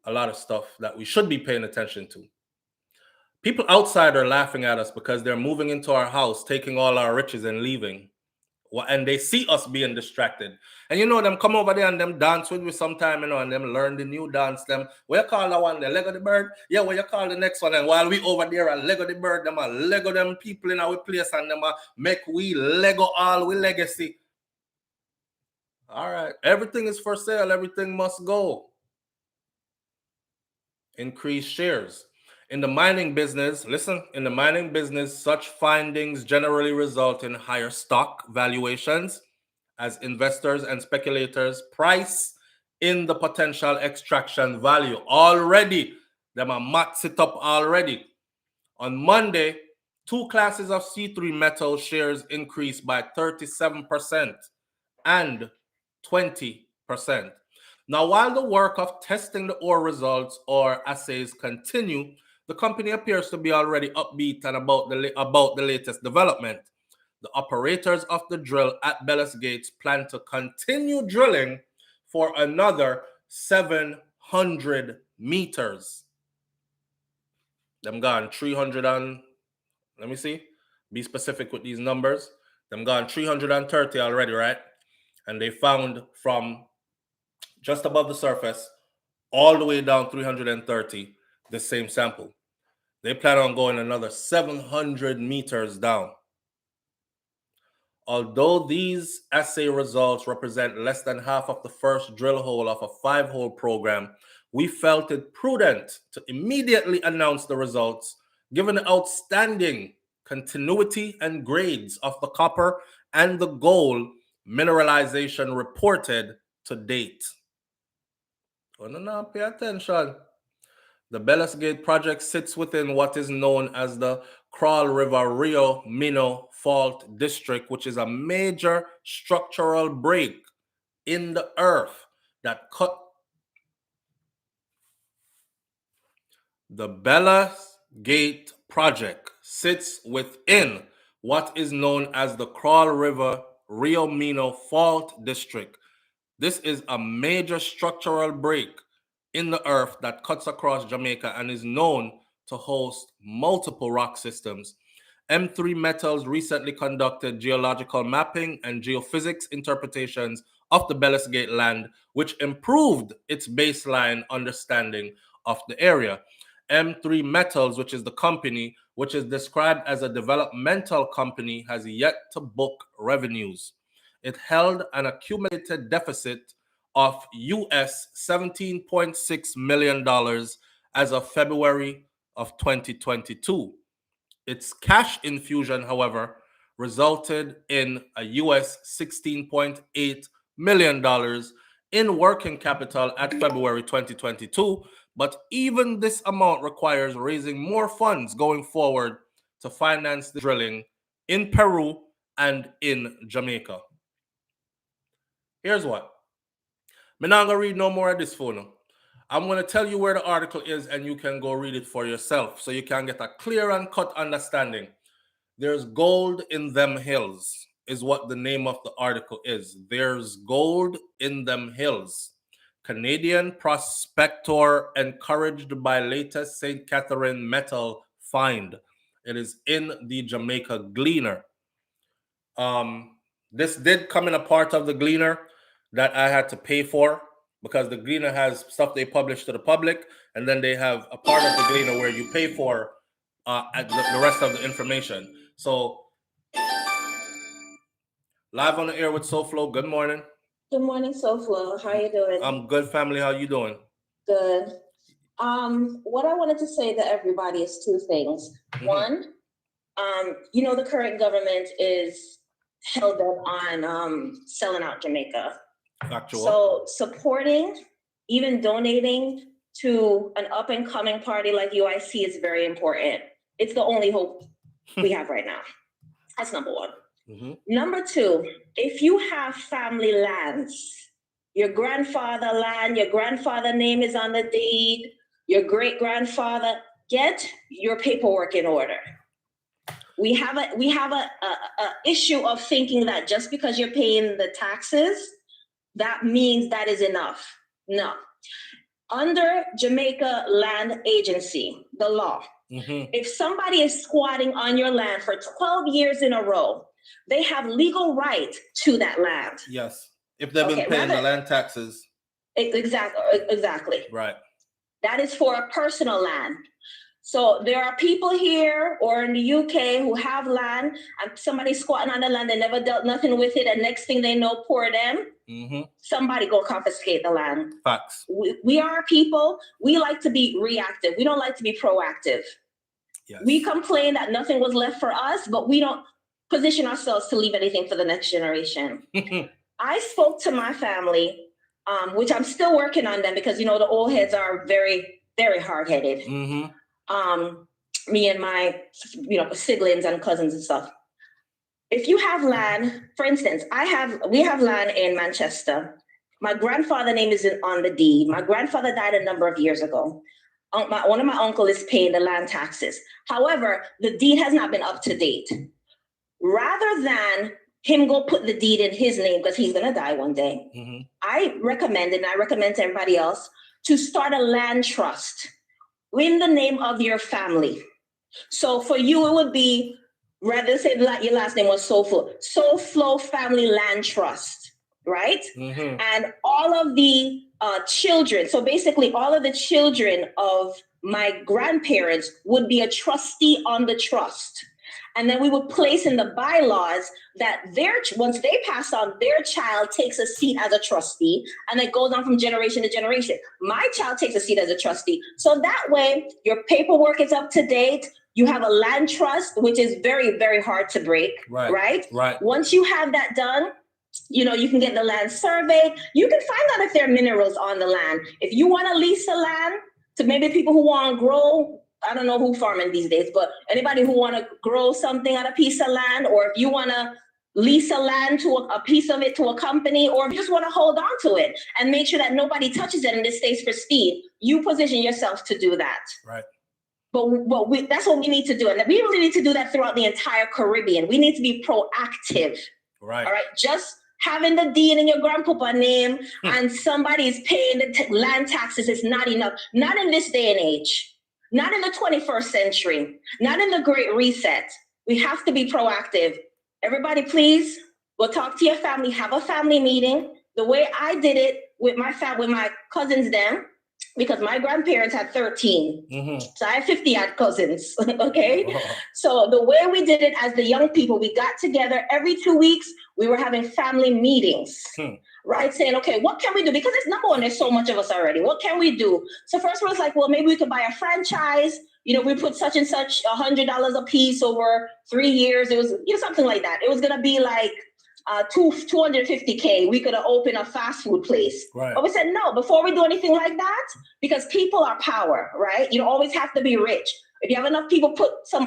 a lot of stuff that we should be paying attention to. People outside are laughing at us because they're moving into our house, taking all our riches and leaving. And they see us being distracted. And them come over there and them dance with me sometime, and them learn the new dance. Them, what you call that one? The Lego the bird? Yeah, what you call the next one? And while we over there and Lego the bird, them a Lego them people in our place, and them a make we Lego all we legacy. All right. Everything is for sale. Everything must go. Increase shares. In the mining business, such findings generally result in higher stock valuations as investors and speculators price in the potential extraction value. Already, them are mats it up already. On Monday, 2 classes of C3 metal shares increased by 37% and 20%. Now, while the work of testing the ore results or assays continue, the company appears to be already upbeat and about the latest development. The operators of the drill at Bellis Gates plan to continue drilling for another 700 meters. Them gone 300 and, let me see, be specific with these numbers. Them gone 330 already, right? And they found from just above the surface all the way down 330 the same sample. They plan on going another 700 meters down. Although these assay results represent less than half of the first drill hole of a 5-hole program, we felt it prudent to immediately announce the results, given the outstanding continuity and grades of the copper and the gold mineralization reported to date. Oh, no, pay attention. The Bellas Gate project sits within what is known as the Crawl River Rio Mino Fault District, which is a major structural break in the earth that cut. The Bellas Gate project sits within what is known as the Crawl River Rio Mino Fault District. This is a major structural break in the earth that cuts across Jamaica and is known to host multiple rock systems. M3 Metals recently conducted geological mapping and geophysics interpretations of the Bellas Gate land, which improved its baseline understanding of the area. M3 Metals, which is the company, which is described as a developmental company, has yet to book revenues. It held an accumulated deficit of US $17.6 million as of February of 2022. Its cash infusion, however, resulted in a US $16.8 million in working capital at February 2022. But even this amount requires raising more funds going forward to finance the drilling in Peru and in Jamaica. Here's what. I'm not going to read no more of this phone. I'm going to tell you where the article is and you can go read it for yourself so you can get a clear and cut understanding. There's gold in them hills is what the name of the article is. There's gold in them hills. Canadian prospector encouraged by latest St. Catherine metal find. It is in the Jamaica Gleaner. This did come in a part of the Gleaner that I had to pay for because the Gleaner has stuff they publish to the public, and then they have a part of the Gleaner where you pay for the rest of the information. So, live on the air with SouFLo. Good morning. Good morning, SouFLo. How you doing? I'm good, family. How you doing? Good. What I wanted to say to everybody is two things. Mm-hmm. One, the current government is held up on selling out Jamaica. Factual. So supporting, even donating to an up-and-coming party like UIC is very important. It's the only hope we have right now. That's number one. Mm-hmm. Number two, if you have family lands, your grandfather land, your grandfather name is on the deed, your great-grandfather, get your paperwork in order. We have a issue of thinking that just because you're paying the taxes, that means that is enough. No. Under Jamaica Land Agency, the law, mm-hmm. if somebody is squatting on your land for 12 years in a row, they have legal right to that land. Yes. If they've been paying the land taxes. Exactly. Right. That is for a personal land. So there are people here or in the UK who have land and somebody squatting on the land, they never dealt nothing with it, and next thing they know, poor them. Mm-hmm. Somebody go confiscate the land. Facts. We are people, we like to be reactive. We don't like to be proactive. Yes. We complain that nothing was left for us, but we don't position ourselves to leave anything for the next generation. I spoke to my family, which I'm still working on them because, the old heads are very, very hard-headed. Mm-hmm. Me and my, siblings and cousins and stuff. If you have land, for instance, we have land in Manchester. My grandfather's name is on the deed. My grandfather died a number of years ago. One of my uncles is paying the land taxes. However, the deed has not been up to date. Rather than him go put the deed in his name because he's going to die one day, mm-hmm. I recommend to everybody else to start a land trust in the name of your family. So for you, it would be, rather say that your last name was SouFLo Family Land Trust, right? Mm-hmm. And all of the children, so basically all of the children of my grandparents would be a trustee on the trust. And then we would place in the bylaws that once they pass on, their child takes a seat as a trustee, and it goes on from generation to generation. My child takes a seat as a trustee. So that way, your paperwork is up to date. You have a land trust, which is very, very hard to break, right? Once you have that done, you can get the land surveyed. You can find out if there are minerals on the land. If you want to lease the land to maybe people who want to grow, I don't know who farming these days, but anybody who want to grow something on a piece of land, or if you want to lease a land to a piece of it to a company, or if you just want to hold on to it and make sure that nobody touches it and it stays pristine, you position yourself to do that. Right. But that's what we need to do. And we really need to do that throughout the entire Caribbean. We need to be proactive. Right. All right. Just having the deed in your grandpapa name and somebody is paying the land taxes is not enough. Not in this day and age. Not in the 21st century. Not in the Great Reset. We have to be proactive. Everybody, please, we'll talk to your family. Have a family meeting. The way I did it with my cousins then, because my grandparents had 13. Mm-hmm. So I have 50 odd cousins, okay? Whoa. So the way we did it as the young people, we got together every 2 weeks. We were having family meetings, right? Saying, okay, what can we do? Because it's number one, there's so much of us already. What can we do? So first was like, well, maybe we could buy a franchise. We put such and such $100 a piece over 3 years. It was, something like that. It was going to be like, $250K, we could have opened a fast food place. Right. But we said, no, before we do anything like that, because people are power, right? You don't always have to be rich. If you have enough people,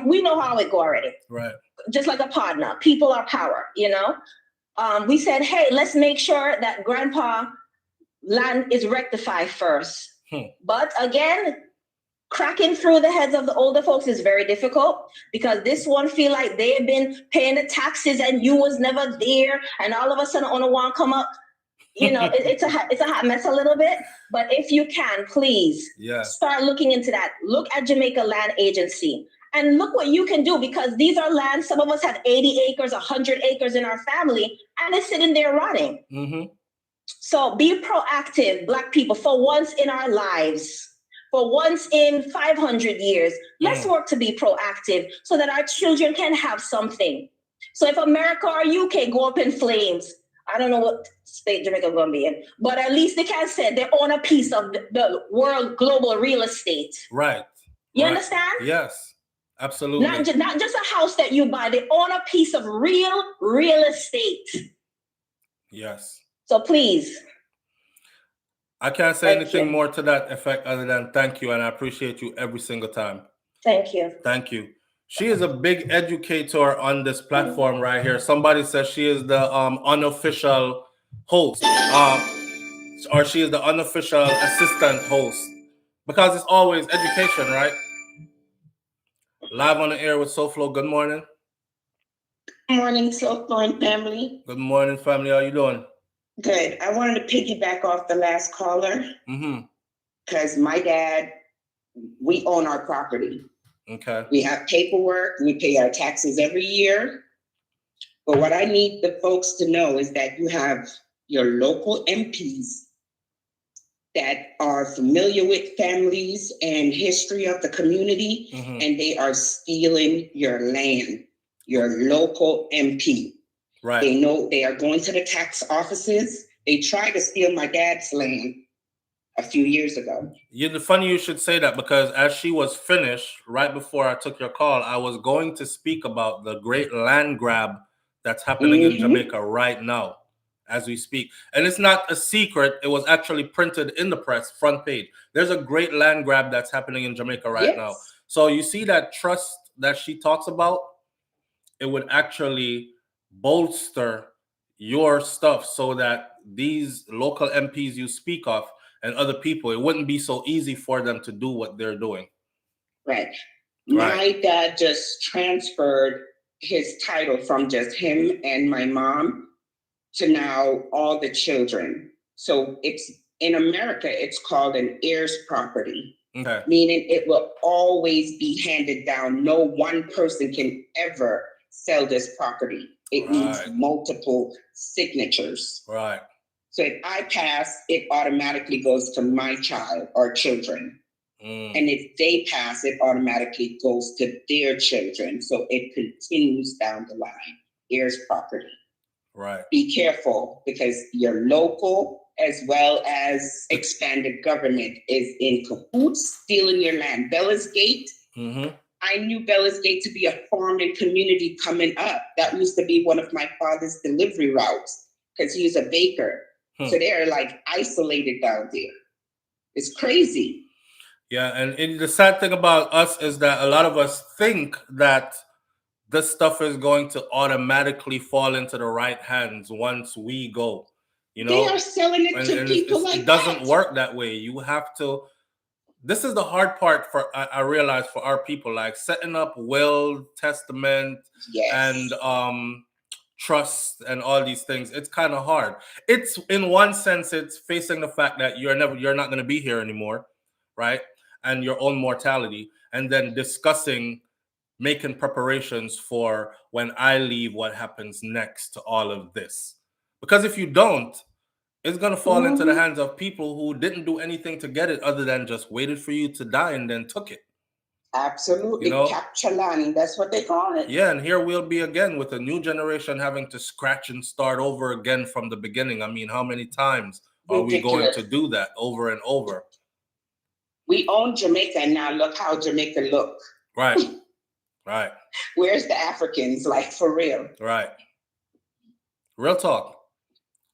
we know how it go already. Right. Just like a partner, people are power, We said, hey, let's make sure that grandpa land is rectified first. But again, cracking through the heads of the older folks is very difficult, because this one feel like they've been paying the taxes and you was never there, and all of a sudden on a one come up. It's a hot mess a little bit. But if you can, please start looking into that. Look at Jamaica Land Agency and look what you can do, because these are lands. Some of us have 80 acres, 100 acres in our family, and it's sitting there rotting. Mm-hmm. So be proactive, Black people, for once in our lives. For once in 500 years, let's work to be proactive so that our children can have something. So if America or UK go up in flames, I don't know what state Jamaica is going to be in, but at least they can say they own a piece of the world global real estate. Right. You understand? Yes, absolutely. Not just a house that you buy. They own a piece of real estate. Yes. So please. I can't say anything more to that effect other than thank you, and I appreciate you every single time. Thank you. Thank you. She is a big educator on this platform right here. Somebody says she is the unofficial host, or she is the unofficial assistant host, because it's always education, right? Live on the air with SouFLo. Good morning. Good morning, SouFLo and family. Good morning, family. How you doing? Good. I wanted to piggyback off the last caller, because my dad, we own our property. Okay. We have paperwork. We pay our taxes every year. But what I need the folks to know is that you have your local MPs that are familiar with families and history of the community, and they are stealing your land, your local MP. Right. They know they are going to the tax offices. They tried to steal my dad's land a few years ago. Funny you should say that, because as she was finished, right before I took your call, I was going to speak about the great land grab that's happening in Jamaica right now as we speak. And it's not a secret. It was actually printed in the press, front page. There's a great land grab that's happening in Jamaica right now. So you see that trust that she talks about, it would actually bolster your stuff so that these local MPs you speak of and other people, it wouldn't be so easy for them to do what they're doing. Right. My dad just transferred his title from just him and my mom to now all the children. So it's in America, it's called an heirs property. Okay. Meaning it will always be handed down. No one person can ever sell this property. It needs multiple signatures. Right. So if I pass, it automatically goes to my child or children. And if they pass, it automatically goes to their children. So it continues down the line. Heirs property. Right. Be careful, because your local as well as expanded government is in cahoots stealing your land. Bella's Gate. I knew Bella's Gate to be a farming community coming up. That used to be one of my father's delivery routes, because he was a baker. So they're like isolated down there. It's crazy. Yeah, and the sad thing about us is that a lot of us think that this stuff is going to automatically fall into the right hands once we go. You know, they are selling it to people like that. It doesn't work that way. You have to. This is the hard part for I realize for our people, like setting up will, testament, and trust and all these things. It's kind of hard. It's in one sense, it's facing the fact that you're not going to be here anymore, right? And your own mortality, and then discussing, making preparations for when I leave, what happens next to all of this. Because if you don't, it's going to fall into the hands of people who didn't do anything to get it other than just waited for you to die and then took it. Absolutely. You know? Capture land, that's what they call it. Yeah, and here we'll be again with a new generation having to scratch and start over again from the beginning. I mean, how many times are we going to do that over and over? We own Jamaica, and now look how Jamaica look. Right. Right. Where's the Africans? Like, for real. Right. Real talk.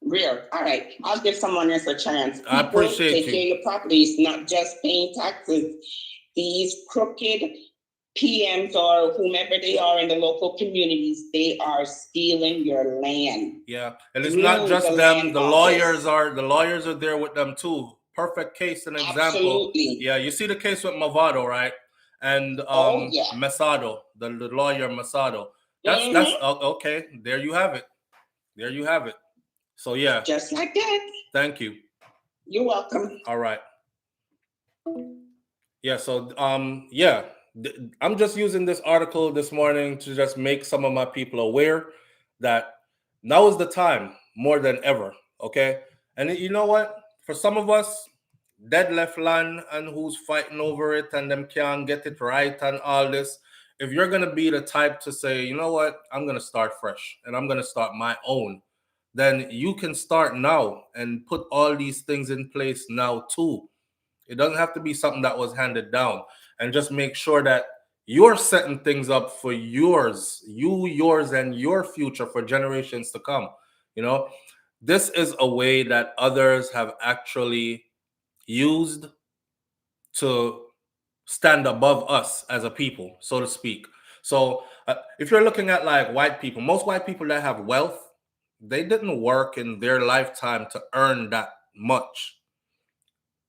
Real. All right. I'll give someone else a chance. I appreciate you. Take care of your properties, not just paying taxes. These crooked PMs or whomever they are in the local communities, they are stealing your land. Yeah. And it's not just them. The lawyers are there with them too. Perfect case and example. Absolutely. Yeah, you see the case with Movado, right? And Masado, the lawyer Masado. That's okay. There you have it. There you have it. So yeah. Just like that. Thank you. You're welcome. All right. Yeah, so yeah. I'm just using this article this morning to just make some of my people aware that now is the time more than ever. Okay. And you know what? For some of us, dead left land and who's fighting over it and them can't get it right and all this, if you're going to be the type to say, you know what, I'm going to start fresh and I'm going to start my own, then you can start now and put all these things in place now too. It doesn't have to be something that was handed down, and just make sure that you're setting things up for yours and your future for generations to come. You know, this is a way that others have actually used to stand above us as a people, so to speak. So if you're looking at like white people, most white people that have wealth, they didn't work in their lifetime to earn that much.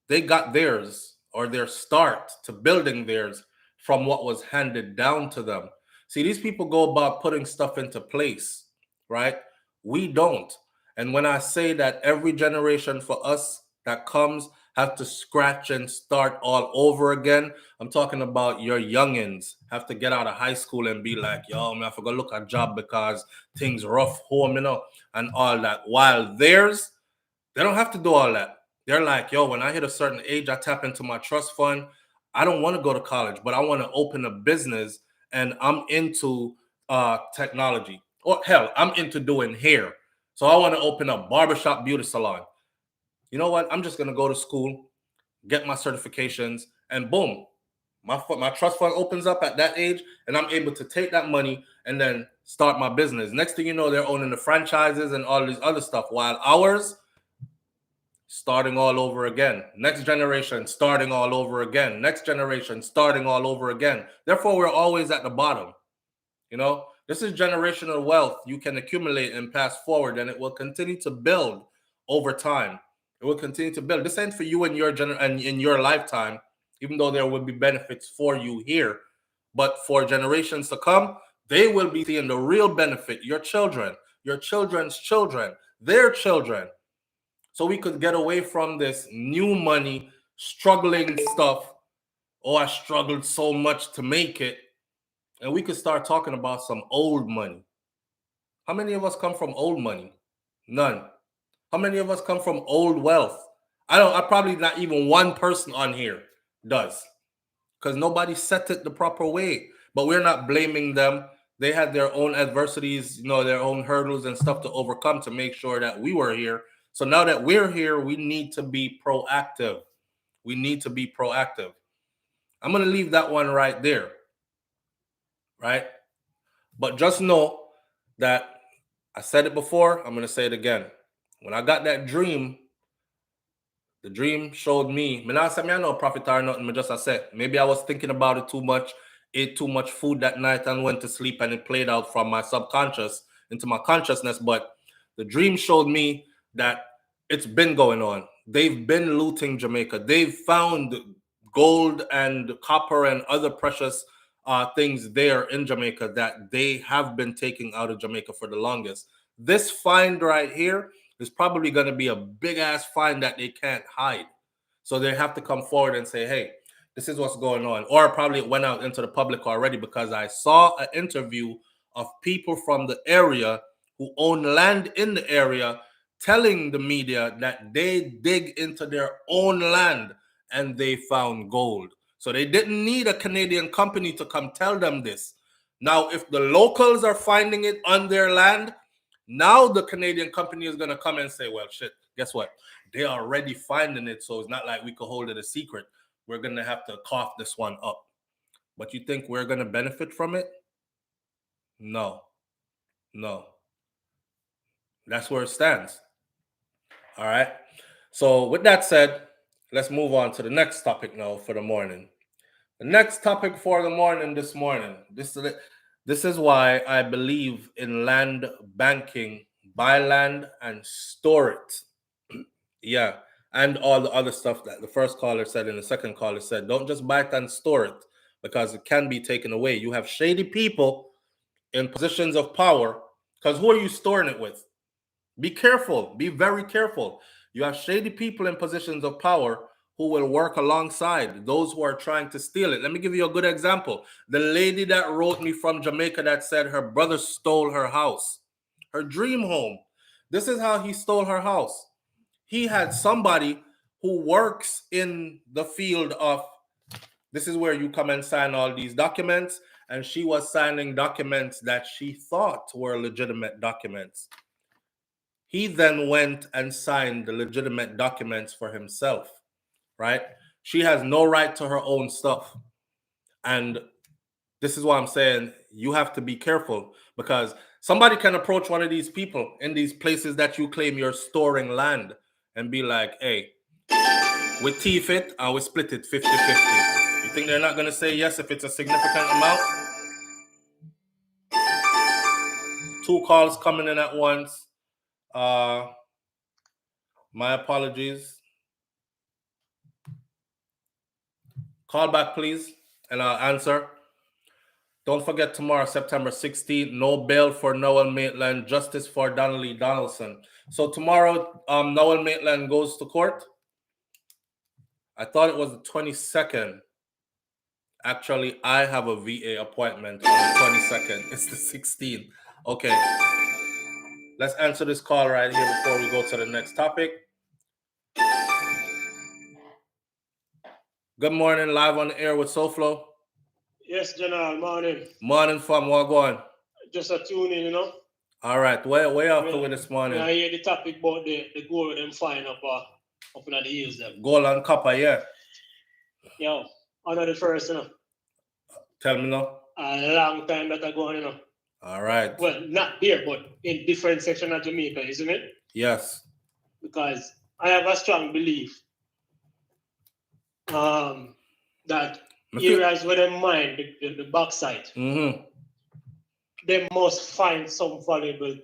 They got theirs, or their start to building theirs, from what was handed down to them. See, these people go about putting stuff into place, right? We don't. And when I say that every generation for us that comes have to scratch and start all over again, I'm talking about your youngins have to get out of high school and be like, yo, man, I forgot to look at a job because things rough home, you know, and all that. While theirs, they don't have to do all that. They're like, yo, when I hit a certain age, I tap into my trust fund. I don't want to go to college, but I want to open a business, and I'm into technology. Or hell, I'm into doing hair. So I want to open a barbershop beauty salon. You know what? I'm just going to go to school, get my certifications, and boom, my trust fund opens up at that age, and I'm able to take that money and then start my business. Next thing you know, they're owning the franchises and all this other stuff, while ours, starting all over again. Next generation, starting all over again. Next generation, starting all over again. Therefore, we're always at the bottom. You know, this is generational wealth you can accumulate and pass forward, and it will continue to build over time. It will continue to build. This ain't for you in your in your lifetime, even though there will be benefits for you here. But for generations to come, they will be seeing the real benefit. Your children, your children's children, their children. So we could get away from this new money, struggling stuff. Oh, I struggled so much to make it. And we could start talking about some old money. How many of us come from old money? None. How many of us come from old wealth? I probably not even one person on here does. Because nobody set it the proper way. But we're not blaming them. They had their own adversities, their own hurdles and stuff to overcome to make sure that we were here. So now that we're here, we need to be proactive. We need to be proactive. I'm going to leave that one right there. Right? But just know that I said it before. I'm going to say it again. When I got that dream, the dream showed me. I said, I know prophet or nothing. I said, maybe I was thinking about it too much, ate too much food that night and went to sleep, and it played out from my subconscious into my consciousness. But the dream showed me that it's been going on. They've been looting Jamaica. They've found gold and copper and other precious things there in Jamaica that they have been taking out of Jamaica for the longest. This find right here is probably going to be a big ass find that they can't hide. So they have to come forward and say, hey, this is what's going on. Or probably it went out into the public already, because I saw an interview of people from the area who own land in the area telling the media that they dig into their own land and they found gold. So they didn't need a Canadian company to come tell them this. Now, if the locals are finding it on their land, now the Canadian company is going to come and say, well, shit, guess what? They're already finding it, so it's not like we could hold it a secret. We're going to have to cough this one up. But you think we're going to benefit from it? No. No. That's where it stands. All right. So with that said, let's move on to the next topic now for the morning. The next topic for the morning this morning. This is why I believe in land banking. Buy land and store it. Yeah. And all the other stuff that the first caller said and the second caller said. Don't just buy it and store it, because it can be taken away. You have shady people in positions of power, because who are you storing it with? Be careful. Be very careful. You have shady people in positions of power who will work alongside those who are trying to steal it. Let me give you a good example. The lady that wrote me from Jamaica that said her brother stole her house, her dream home. This is how he stole her house. He had somebody who works in the field of, this is where you come and sign all these documents, and she was signing documents that she thought were legitimate documents. He then went and signed the legitimate documents for himself, right? She has no right to her own stuff. And this is why I'm saying you have to be careful, because somebody can approach one of these people in these places that you claim you're storing land and be like, hey, we thief it and we split it 50-50. You think they're not going to say yes if it's a significant amount? 2 calls coming in at once. My apologies. Call back, please, and I'll answer. Don't forget tomorrow, September 16th, no bail for Noel Maitland, justice for Donnelly Donaldson. So tomorrow, Noel Maitland goes to court. I thought it was the 22nd. Actually, I have a VA appointment on the 22nd. It's the 16th. Okay. Let's answer this call right here before we go to the next topic. Good morning, live on the air with SouFlo. Yes, General, morning. Morning, fam, what going? Just a tune in, All right, way up to this morning. I hear the topic about the gold them find up in the hills them. Gold and copper, yeah. Yo, I know the first, Tell me now. A long time that I go on, All right. Well, not here, but in different sections of Jamaica, isn't it? Yes. Because I have a strong belief that areas where they mine the backside, they must find some valuable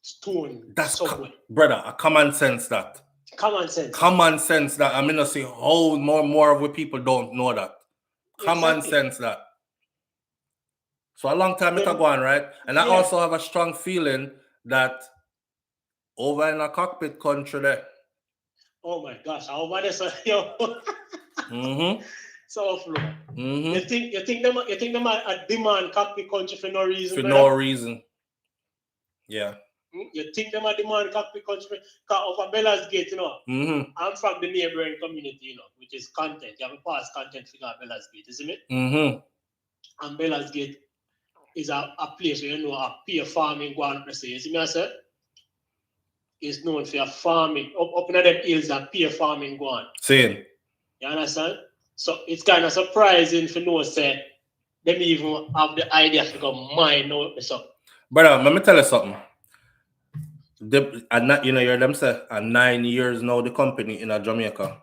stone. That's somewhere. Brother, a common sense that. Common sense. Common sense that. I mean, I see how more of what people don't know that. Common sense that. So a long time it can go on, right? And I also have a strong feeling that over in a Cockpit Country there. Oh my gosh, how about this? Yo. SouFlo. You think them a demand Cockpit Country for no reason? For no reason. Yeah. You think them are the man Cockpit Country of a Bella's Gate, you know? I'm from the neighboring community, you know, which is content. You have a past content figure at Bella's Gate, isn't it? And Bella's Gate is a place where you know a peer farming going on. You see me, I said? It's known for farming. Up in them hills, a peer farming going on. Same. You understand? So it's kind of surprising for no say them even have the idea to go mine now. So. Brother, let me tell you something. You know, you're them say 9 years now the company in Jamaica,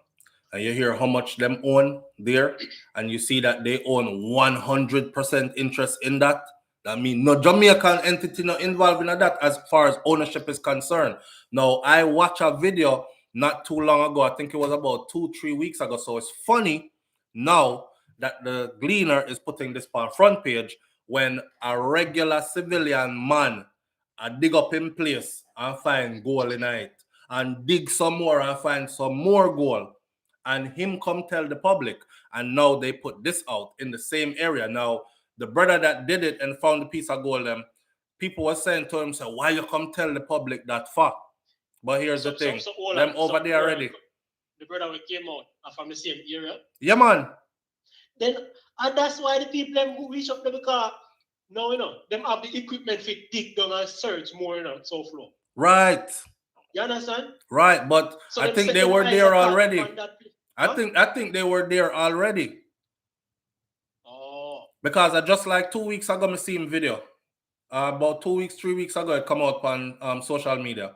and you hear how much them own there, and you see that they own 100% interest in that. That means no Jamaican entity not involved in that as far as ownership is concerned. Now I watched a video not too long ago. I think it was about 2-3 weeks ago. So it's funny now that the Gleaner is putting this on front page when a regular civilian man dig up in place and find gold in it, and dig some more and find some more gold, and him come tell the public, and now they put this out in the same area. Now the brother that did it and found the piece of gold, people were saying to him, "So why you come tell the public that fact?" But here's the thing, them over there already. The brother who came out from the same area. Yeah, man. Then and that's why the people who reach up there, because now, you know, them have the equipment to dig down and search more, you know, SouFLo. Right. You understand? Right, but so I think they were there already. I think they were there already. Oh. Because I just like 2 weeks ago, I see him video. About 2 weeks, 3 weeks ago, it come out on social media.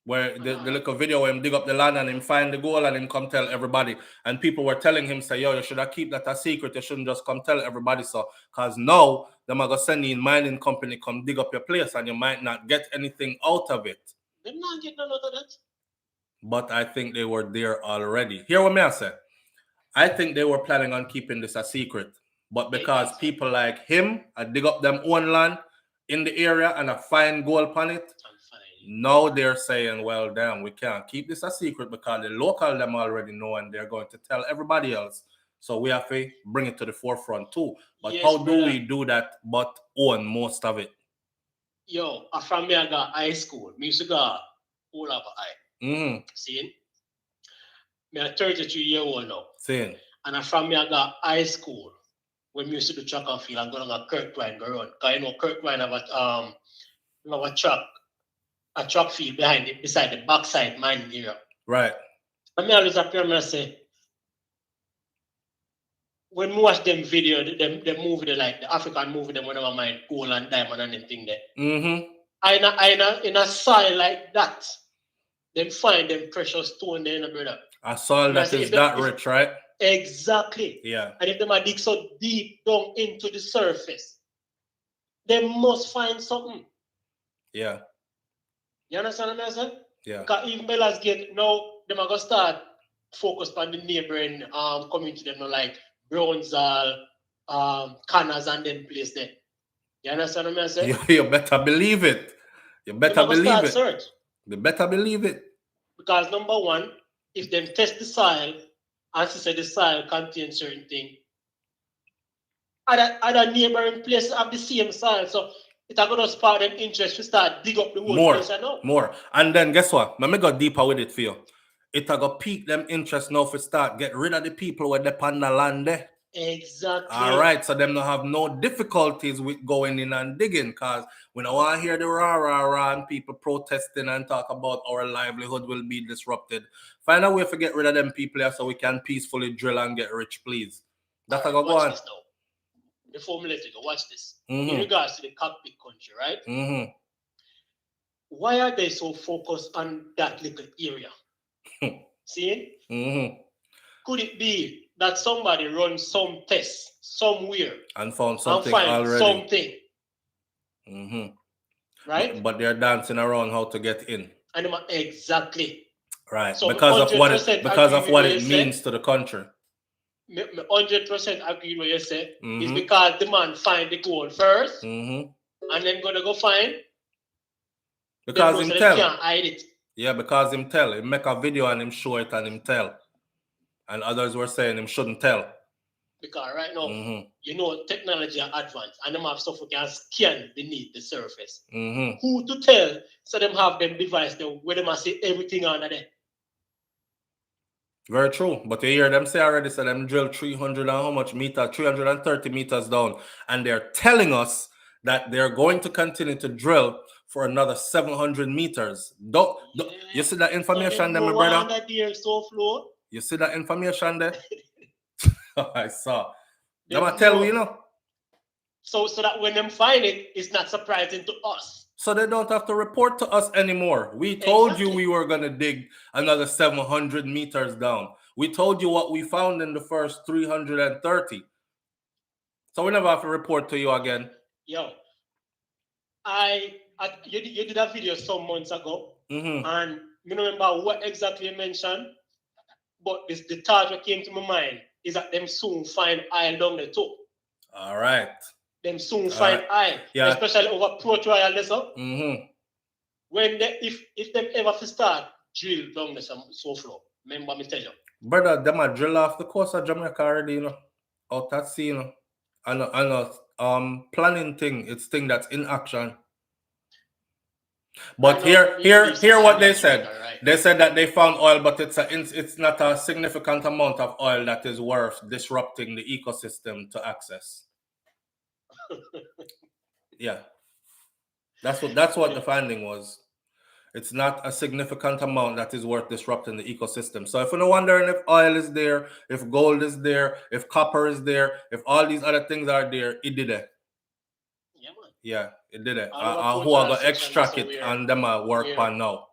Where the little video where him dig up the land and him find the gold and him come tell everybody. And people were telling him, say, yo, you should have keep that a secret. You shouldn't just come tell everybody. So, because now, them are going to send you in mining company, come dig up your place and you might not get anything out of it. They're not getting none out of that. But I think they were there already. Hear what I say? I think they were planning on keeping this a secret. But because people like him dig up them own land in the area and find gold on it, now they're saying, well, damn, we can't keep this a secret because the local them already know and they're going to tell everybody else. So we have to bring it to the forefront too. But yes, how do we do that but own most of it? Yo, from me I got high school. Me used to go all over high. See? Me are 33 years old now. See? And from me I got high school. When we used to do track and field and go on a Kirkline go run. Because you know Kirkline have a track field behind it, beside the backside mining area. Right. And me always appear and say, when we watch them video, them movie, like the African movie, them whenever mine gold and diamond and anything there. In a soil like that, them find them precious stone there in the brother. A soil that is that rich, right? Exactly. Yeah. And if them are dig so deep down into the surface, they must find something. Yeah. You understand what I'm saying? Yeah. Because even Bella's Gate, now them are going to start focus on the neighboring community, them know, like Brownsall, Connors and them place there. You understand what I'm saying? You better believe it. You better believe it. Search. You better believe it. Because number one, if them test the soil and see the soil contains certain things, other neighboring places have the same soil. So it's going to spark them interest to start dig up the whole place. More. And then guess what? Let me go deeper with it for you. It's going to pique them interest now for start get rid of the people where they on the land there. Exactly. All right. So them don't have no difficulties with going in and digging, because we don't want to hear the rah and people protesting and talk about our livelihood will be disrupted. Find a way to get rid of them people here so we can peacefully drill and get rich, please. That's how go on. Before we let you go, watch this. In regards to the Cockpit Country, right? Why are they so focused on that little area? See? Could it be that somebody runs some test somewhere and found something already? Right? But they're dancing around how to get in. And exactly. Right. So because of what it means to the country. 100% agree with what you say. It's because the man find the gold first, and then gonna go find. Because him tell. Can't hide it. Yeah, because him tell. He make a video and him show it and him tell. And others were saying him shouldn't tell. Because right now, you know, technology are advanced and them have stuff we can scan beneath the surface. Who to tell so them have them device there where them see everything under there? Very true. But you hear them say already, so them drill 300 and how much meter? 330 meters down. And they're telling us that they're going to continue to drill for another 700 meters. You see that information there, my brother? You see that information there? I saw. Them I tell you, you know. So that when them find it, it's not surprising to us. So they don't have to report to us anymore. We told you we were going to dig another 700 meters down. We told you what we found in the first 330. So we never have to report to you again. Yo, you did a video some months ago, and I don't remember what exactly you mentioned, but the thought that came to my mind is that them soon find oil down there too. All right. Them soon find oil, especially over Pro Trial this up. When if them ever start drill down there some SouFLo, remember me tell you. Brother, them a drill off the coast of Jamaica already, you know. Out at sea, you know. I know planning thing, it's thing that's in action. But here what they said. Right. They said that they found oil, but it's not a significant amount of oil that is worth disrupting the ecosystem to access. Yeah. That's what the finding was. It's not a significant amount that is worth disrupting the ecosystem. So if you're wondering if oil is there, if gold is there, if copper is there, if all these other things are there, it did it. Yeah, man. Yeah, it did it. Who are going to extract it and them work on now.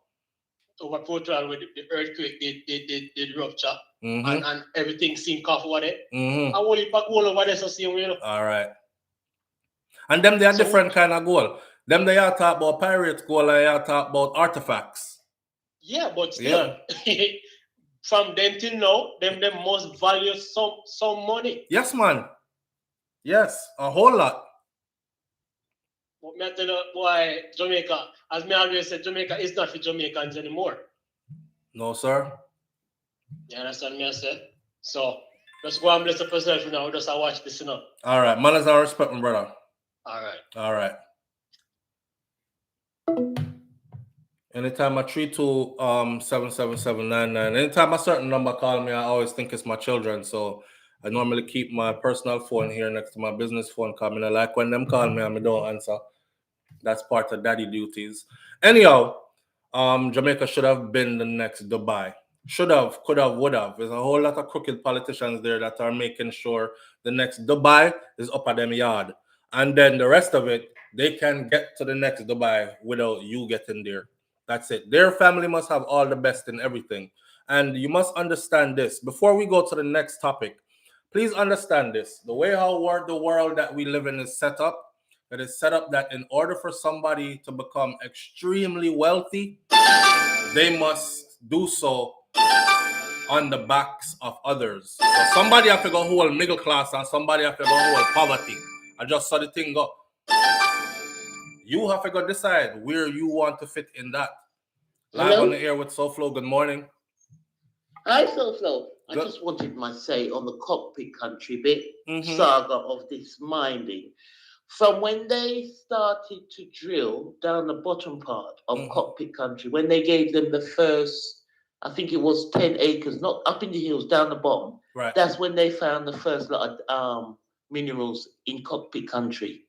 Over Portugal with the earthquake, did rupture and everything sink off over there. I will back all over there, so see you. All right. And them they are different kind of gold. Them they are talk about pirates gold, they are talk about artifacts. Yeah, but still, from then till now, them must value some money. Yes, man. Yes, a whole lot. But me tell you why Jamaica, as me always said, Jamaica is not for Jamaicans anymore. No, sir. You understand me I said? So just go and bless the yourself now, just watch this now. All right, manners and respect, my brother. All right. Anytime I 32777799, anytime a certain number call me, I always think it's my children. So I normally keep my personal phone here next to my business phone. Coming, I like when them call me and I don't answer. That's part of daddy duties. Anyhow, Jamaica should have been the next Dubai. Should have, could have, would have. There's a whole lot of crooked politicians there that are making sure the next Dubai is up at them yard. And then the rest of it, they can get to the next Dubai without you getting there. That's it. Their family must have all the best in everything. And you must understand this. Before we go to the next topic, please understand this. The way how the world that we live in is set up, it is set up that in order for somebody to become extremely wealthy, they must do so on the backs of others. So somebody have to go whole middle class and somebody have to go whole poverty. I just saw the thing go. You have to go decide where you want to fit in that. Live on the air with SouFLo. Good morning. Hi, SouFLo. I just wanted my say on the Cockpit Country bit, saga of this mining. From when they started to drill down the bottom part of Cockpit Country, when they gave them the first, I think it was 10 acres, not up in the hills, down the bottom. Right. That's when they found the first lot of minerals in Cockpit Country.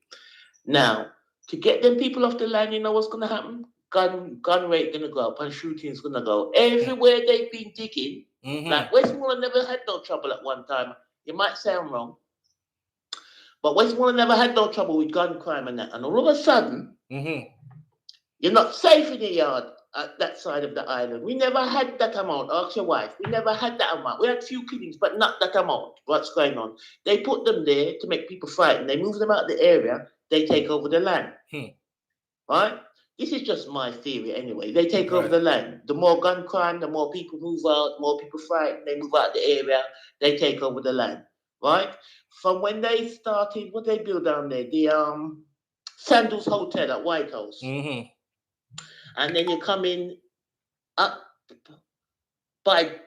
Now, to get them people off the land, you know what's going to happen? Gun rate going to go up and shooting's going to go. Everywhere they've been digging, like Westmoreland never had no trouble at one time. It might sound wrong, but Westmoreland never had no trouble with gun crime and that. And all of a sudden, you're not safe in the yard at that side of the island. We never had that amount. Ask your wife. We never had that amount. We had few killings, but not that amount. What's going on? They put them there to make people frightened. They move them out of the area. They take over the land. Right? This is just my theory anyway. They take over the land. The more gun crime, the more people move out, the more people frightened. They move out the area. They take over the land. Right? From when they started, what they built down there? The Sandals Hotel at White House. And then you come in up by,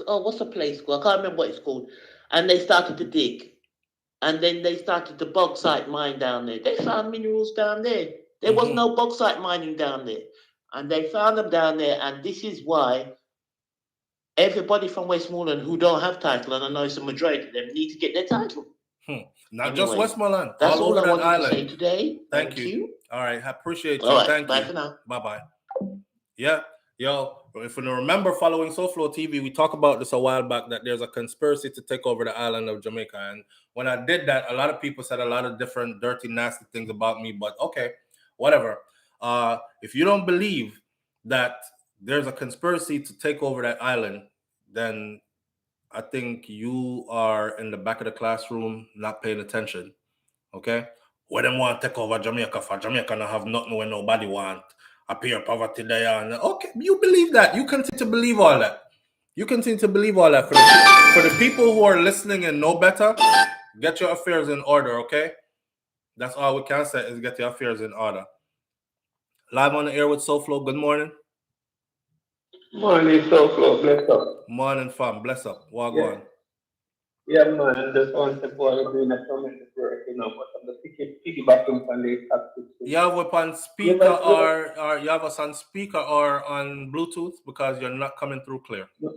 what's the place called? I can't remember what it's called. and they started to dig. And then they started the bauxite mine down there. They found minerals down there. There was no bauxite mining down there. And they found them down there. And this is why everybody from Westmoreland who don't have title, and I know it's a majority of them, need to get their title. Not just Westmoreland. That's all over I that wanted island. to say today. Thank you. All right. I appreciate you. All right. Thank Bye you. for now. Bye-bye. Yeah. Yo, if you remember following SouFLoTV, we talked about this a while back, that there's a conspiracy to take over the island of Jamaica. And when I did that, a lot of people said a lot of different dirty, nasty things about me. But okay, whatever. If you don't believe that there's a conspiracy to take over that island, then I think you are in the back of the classroom not paying attention. Okay? What them want to take over Jamaica for? Jamaica don't have nothing when nobody want. Appear poverty there. And okay, you believe that. You continue to believe all that. You continue to believe all that. For the people who are listening and know better, get your affairs in order, okay? That's all we can say is get your affairs in order. Live on the air with SouFLo. Good morning. Morning, SouFLo. Bless up. Morning, fam. Bless up. Walk on. Yeah, man. Just want to go and doing a tremendous work, but I'm just piggybacking on the topic. You have it on speaker or you have us on speaker or on Bluetooth because you're not coming through clear. No.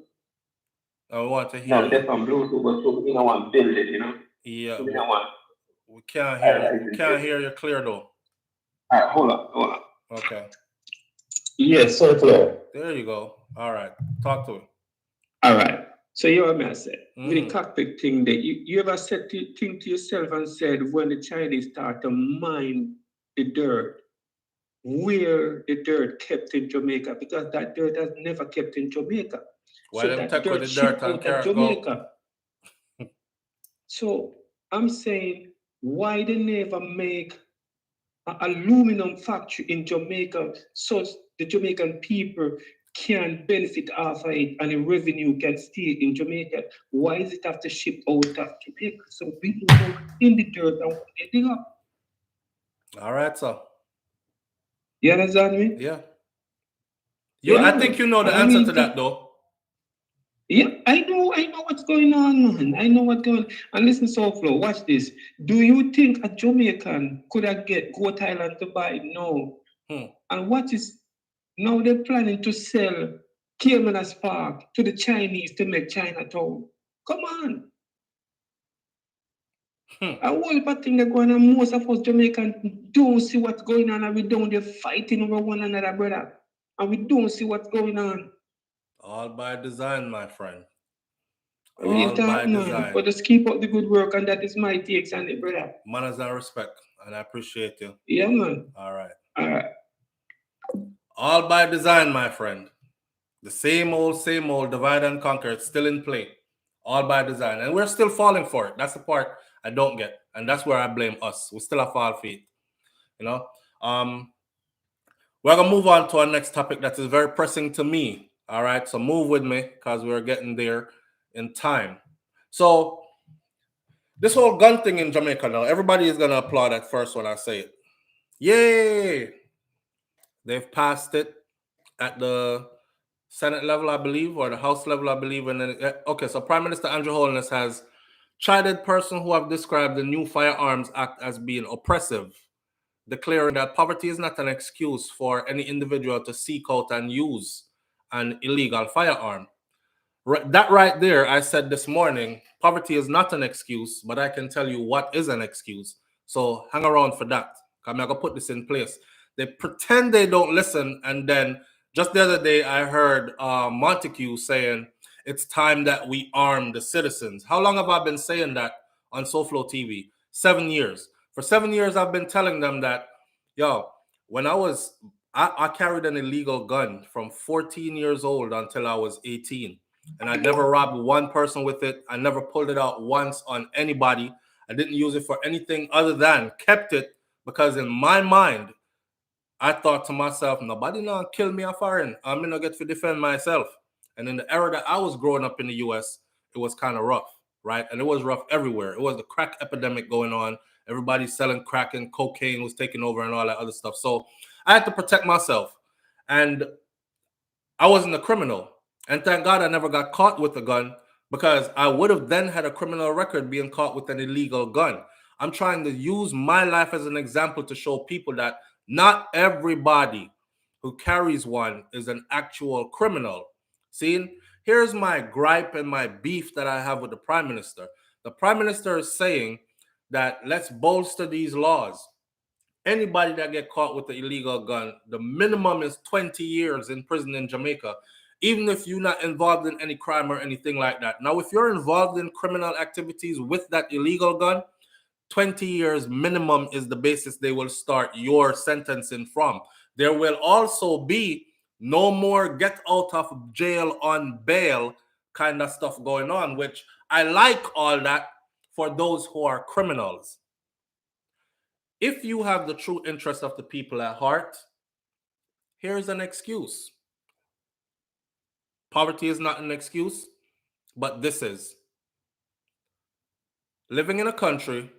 I want to hear. No, that's on Bluetooth, but we don't want to build it, Yeah. We don't want. We can't hear you. We can't hear you clear though. All right, hold on. Okay. Yes, SouFLo. There you go. All right. Talk to him. All right. So you heard me, I said, with the cockpit thing, that you ever said think to yourself and said, when the Chinese start to mine the dirt, where the dirt kept in Jamaica? Because that dirt has never kept in Jamaica. Why so them take with the dirt and Jamaica. So I'm saying, why they never make an aluminum factory in Jamaica so the Jamaican people can benefit off of it and the revenue can stay in Jamaica? Why does it have to ship out of Jamaica? So people go in the dirt and they dig up. All right, sir. You understand me? Yeah. I think you know the answer to that though. Yeah, I know what's going on, man. I know what's going on. And listen, SouFLo, watch this. Do you think a Jamaican could have go to Thailand to buy? No. And what is now they're planning to sell Cayman Park to the Chinese to make Chinatown. Come on. A whole lot of things are going on. Most of us Jamaicans don't see what's going on, and we don't. They're fighting over one another, brother. And we don't see what's going on. All by design, my friend. All by design. But just keep up the good work, and that is my takes on it, brother. Manners and respect, and I appreciate you. Yeah, man. All right. All by design, my friend. The same old, divide and conquer. It's still in play. All by design. And we're still falling for it. That's the part I don't get. And that's where I blame us. We still have fall feet. We're going to move on to our next topic that is very pressing to me. All right. So move with me because we're getting there in time. So this whole gun thing in Jamaica now, everybody is going to applaud at first when I say it. Yay! They've passed it at the Senate level, I believe, or the House level, I believe. And then, okay, so Prime Minister Andrew Holness has chided persons who have described the new Firearms Act as being oppressive, declaring that poverty is not an excuse for any individual to seek out and use an illegal firearm. That right there, I said this morning, poverty is not an excuse, but I can tell you what is an excuse. So hang around for that. I'm going to put this in place. They pretend they don't listen, and then just the other day, I heard Montague saying, it's time that we arm the citizens. How long have I been saying that on SouFLoTV? 7 years. For 7 years, I've been telling them that, when I carried an illegal gun from 14 years old until I was 18. And I never robbed one person with it. I never pulled it out once on anybody. I didn't use it for anything other than kept it because in my mind, I thought to myself, nobody not kill me a foreign. I'm not get to defend myself. And in the era that I was growing up in the US, it was kind of rough, right? And it was rough everywhere. It was the crack epidemic going on. Everybody selling crack and cocaine was taking over and all that other stuff. So I had to protect myself. And I wasn't a criminal. And thank God I never got caught with a gun. because I would have then had a criminal record being caught with an illegal gun. I'm trying to use my life as an example to show people that not everybody who carries one is an actual criminal. See, here's my gripe and my beef that I have with the Prime Minister. The Prime Minister is saying that let's bolster these laws. Anybody that get caught with an illegal gun, the minimum is 20 years in prison in Jamaica, even if you're not involved in any crime or anything like that. Now, if you're involved in criminal activities with that illegal gun, 20 years minimum is the basis they will start your sentencing from. There will also be no more get out of jail on bail kind of stuff going on, which I like all that for those who are criminals. If you have the true interest of the people at heart, here's an excuse. Poverty is not an excuse, but this is. Living in a country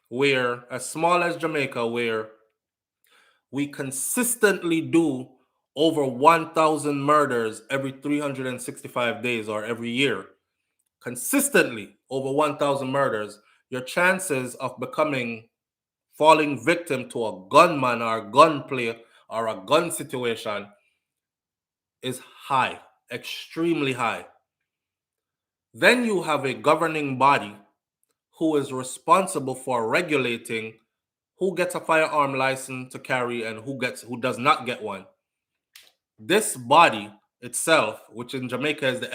where, as small as Jamaica, where we consistently do over 1,000 murders every 365 days or every year, consistently over 1,000 murders, your chances of falling victim to a gunman or a gunplay or a gun situation is high, extremely high. Then you have a governing body who is responsible for regulating who gets a firearm license to carry and who does not get one. This body itself, which in Jamaica is the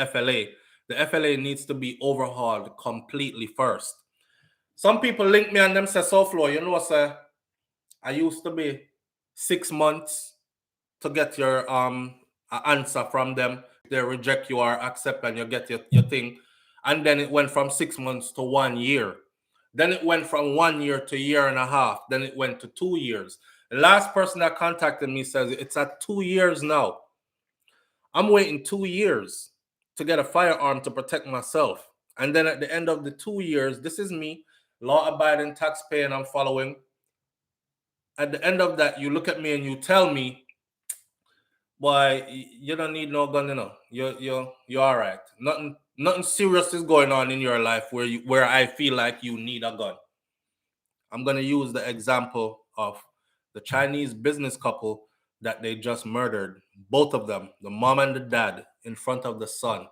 FLA needs to be overhauled completely first. Some people link me and them say, SouFLo, you know, sir, I used to be 6 months to get your answer from them. They reject you or accept and you get your thing. And then it went from 6 months to 1 year. Then it went from 1 year to a year and a half. Then it went to 2 years. The last person that contacted me says it's at 2 years now. I'm waiting 2 years to get a firearm to protect myself. And then at the end of the 2 years, this is me, law-abiding, taxpaying, I'm following. At the end of that, you look at me and you tell me, boy, you don't need no gun, you know. You're all right. Nothing serious is going on in your life where I feel like you need a gun. I'm gonna use the example of the Chinese business couple that they just murdered. Both of them, the mom and the dad, in front of the son.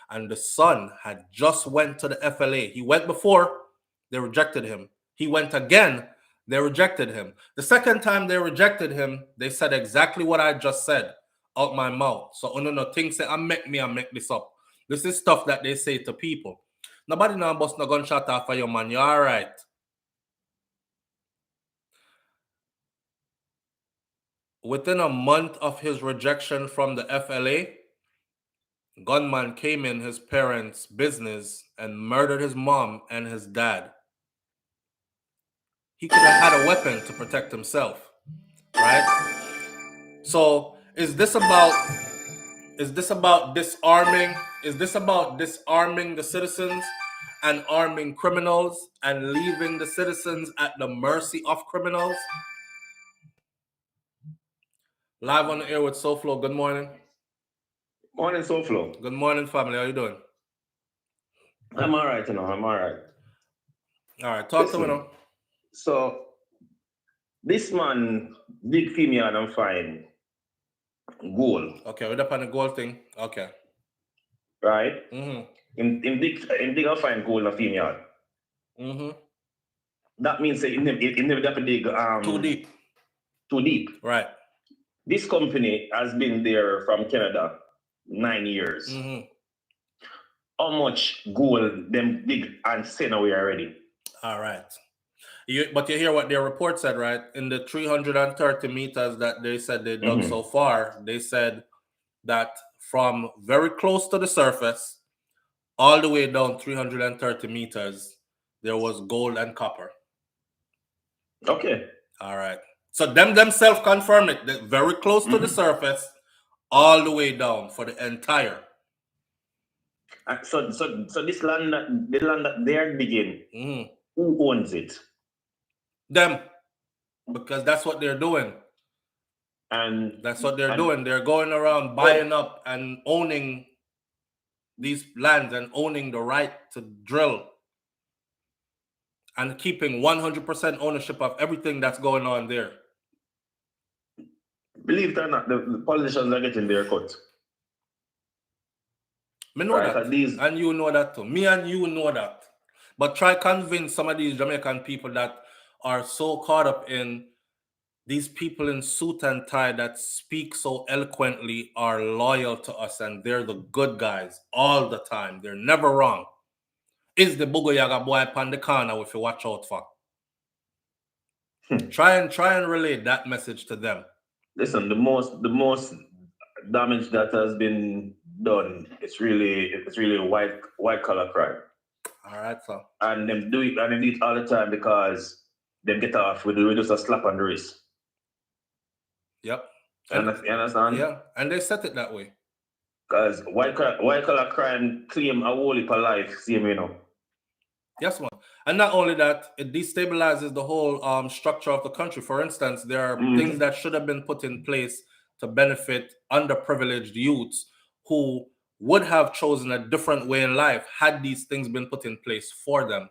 And the son had just went to the FLA. He went before, they rejected him. He went again, they rejected him. The second time they rejected him, they said exactly what I just said out my mouth. So no things say I make this up. This is stuff that they say to people. Nobody now bust no gunshot off for you, man. You're all right. Within a month of his rejection from the FLA, gunman came in his parents' business and murdered his mom and his dad. He could have had a weapon to protect himself, right? So is this about disarming? Is this about disarming the citizens and arming criminals and leaving the citizens at the mercy of criminals? Live on the air with SouFLo. Good morning. Morning, SouFLo. Good morning, family. How you doing? I'm all right, I'm all right. All right, talk to me now. So, this man, big female and fine, goal. Okay, we're up on the goal thing. Okay. Right? Mm-hmm. In big and fine goal and female. Mm-hmm. That means that it never got to dig too deep. Too deep. Right. This company has been there from Canada 9 years. Mm-hmm. How much gold them dig and send away already? All right. But you hear what their report said, right? In the 330 meters that they said they dug so far, they said that from very close to the surface all the way down 330 meters, there was gold and copper. Okay. All right. So them themselves confirm it. That very close to the surface, all the way down for the entire. So this land, the land that they're digging, who owns it? Them, because that's what they're doing. And that's what they're doing. They're going around buying up and owning these lands and owning the right to drill and keeping 100% ownership of everything that's going on there. Believe it or not, the politicians are getting their cut. Me know that. And you know that too. Me and you know that. But try convince some of these Jamaican people that are so caught up in these people in suit and tie that speak so eloquently are loyal to us and they're the good guys all the time. They're never wrong. Is the Bugo Yaga boy upon the corner if you watch out for? Try and relay that message to them. Listen, the most damage that has been done, it's really a white collar crime. All right, sir. And them do it all the time because they get off with just a slap on the wrist. Yep. You understand? Yeah, and they set it that way. Because white collar crime claim a whole heap of life, see me, you know. Yes, man. And not only that, it destabilizes the whole structure of the country. For instance, there are things that should have been put in place to benefit underprivileged youths who would have chosen a different way in life had these things been put in place for them.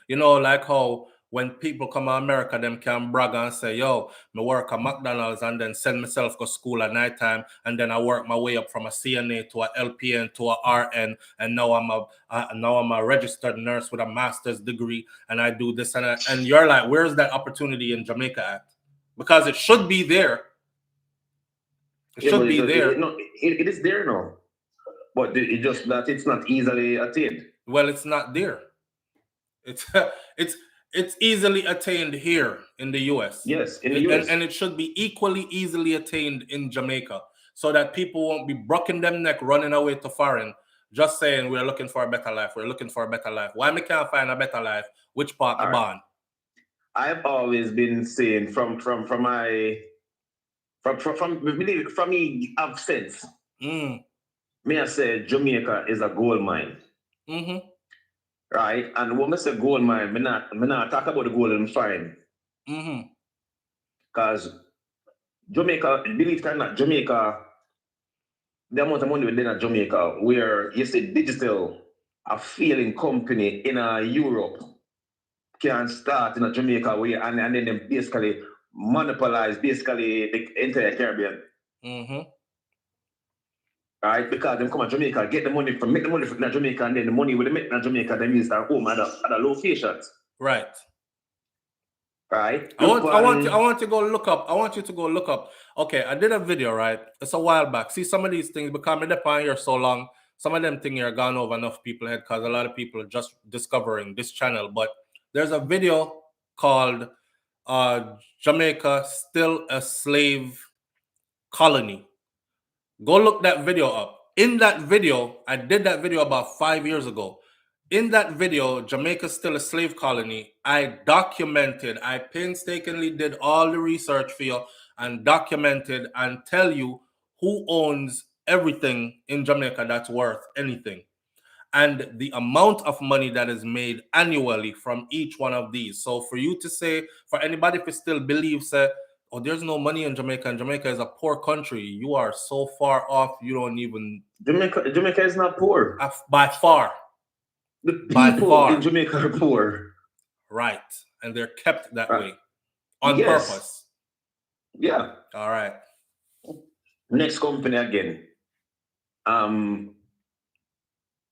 You know, like how when people come to America, them can brag and say, yo, I work at McDonald's and then send myself to school at nighttime, and then I work my way up from a CNA to a LPN to a RN, and now I'm a registered nurse with a master's degree, and I do this and you're like, where's that opportunity in Jamaica at? Because it should be there. It should be there. It is there now, but it just that it's not easily attained. Well, it's not there. It's easily attained here in the US. Yes, in the US. And it should be equally easily attained in Jamaica so that people won't be broken them neck running away to foreign, just saying we're looking for a better life. We're looking for a better life. Why we can't find a better life? Which part the barn? I've always been saying from me I've said me I say Jamaica is a gold mine. Right, and when I say gold mine, me not talk about the gold and find. Because Jamaica, believe it or not, Jamaica, the amount of money within a Jamaica, where you see digital, a failing company in Europe can start in a Jamaica way, and then they basically monopolize basically the entire Caribbean. Right, because them come to Jamaica, make the money from Jamaica, and then the money with them make in Jamaica, then use their home at other locations. Right. Right. I want you to go look up. I want you to go look up. Okay, I did a video, right? It's a while back. See, some of these things, because I'm on here so long, some of them things are gone over enough people head because a lot of people are just discovering this channel. But there's a video called Jamaica Still a Slave Colony. Go look that video up. In that video, I did that video about 5 years ago. In that video, Jamaica Still a Slave Colony, I painstakingly did all the research for you and documented and tell you who owns everything in Jamaica that's worth anything. And the amount of money that is made annually from each one of these. So for you to say, for anybody who still believes that, oh, there's no money in Jamaica, and Jamaica is a poor country, you are so far off, you don't even... Jamaica is not poor. By far. The people in Jamaica are poor. Right. And they're kept that way. On purpose. Yeah. All right. Next company again.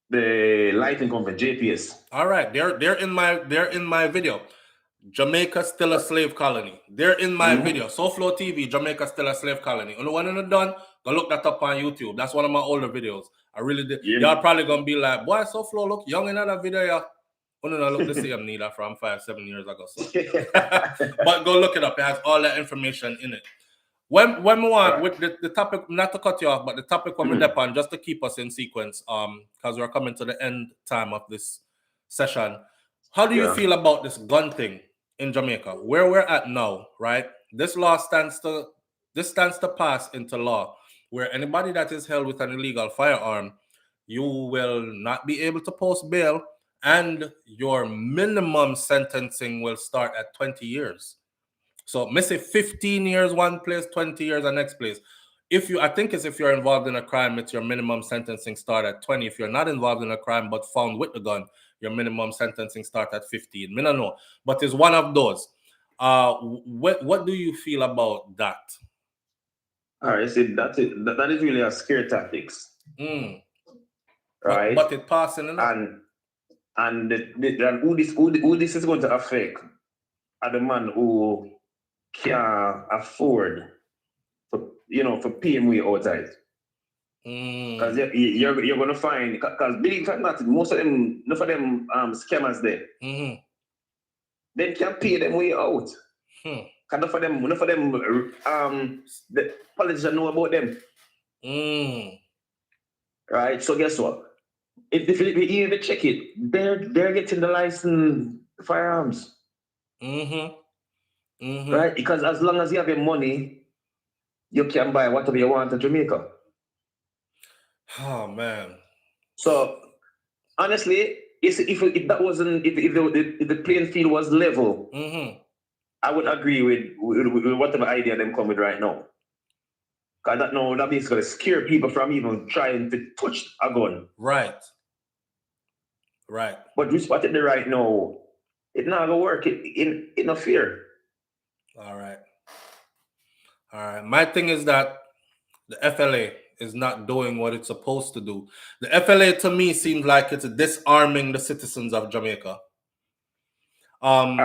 The lighting company, JPS. All right. They're in my video. Jamaica Still a Slave Colony. They're in my video. SouFLoTV, Jamaica Still a Slave Colony. Only one in the done, go look that up on YouTube. That's one of my older videos. I really did. Yeah. Y'all probably gonna be like, boy, SouFlo look young in that video. Yeah. Only I look the same neither from 5-7 years ago. So. But go look it up. It has all that information in it. When we want with the topic, not to cut you off, but the topic when we dip on, just to keep us in sequence, because we're coming to the end time of this session. How do you feel about this gun thing in Jamaica, where we're at now, right? This law stands to pass into law, where anybody that is held with an illegal firearm, you will not be able to post bail, and your minimum sentencing will start at 20 years. So, me say 15 years one place, 20 years the next place. I think it's if you're involved in a crime, it's your minimum sentencing start at 20. If you're not involved in a crime but found with the gun, your minimum sentencing start at 15. I don't know, but it's one of those. What do you feel about that? All right, see, that is really a scare tactics. Right? But it passing enough. And who this is going to affect are the man who can afford for paying way outside. Because you're going to find, because believe it or not, most of them, enough of them scammers there, they can pay them way out. Because enough of them, the politicians know about them. Right? So guess what? If you even check it, they're getting the licensed firearms. Right? Because as long as you have your money, you can buy whatever you want in Jamaica. Oh man. So honestly, if that wasn't if the playing field was level, I would agree with whatever idea them come with right now. Because that basically scare people from even trying to touch a gun. Right. But we spotted it right now. It's not gonna work in a fear. All right. My thing is that the FLA is not doing what it's supposed to do. The FLA to me seems like it's disarming the citizens of Jamaica. And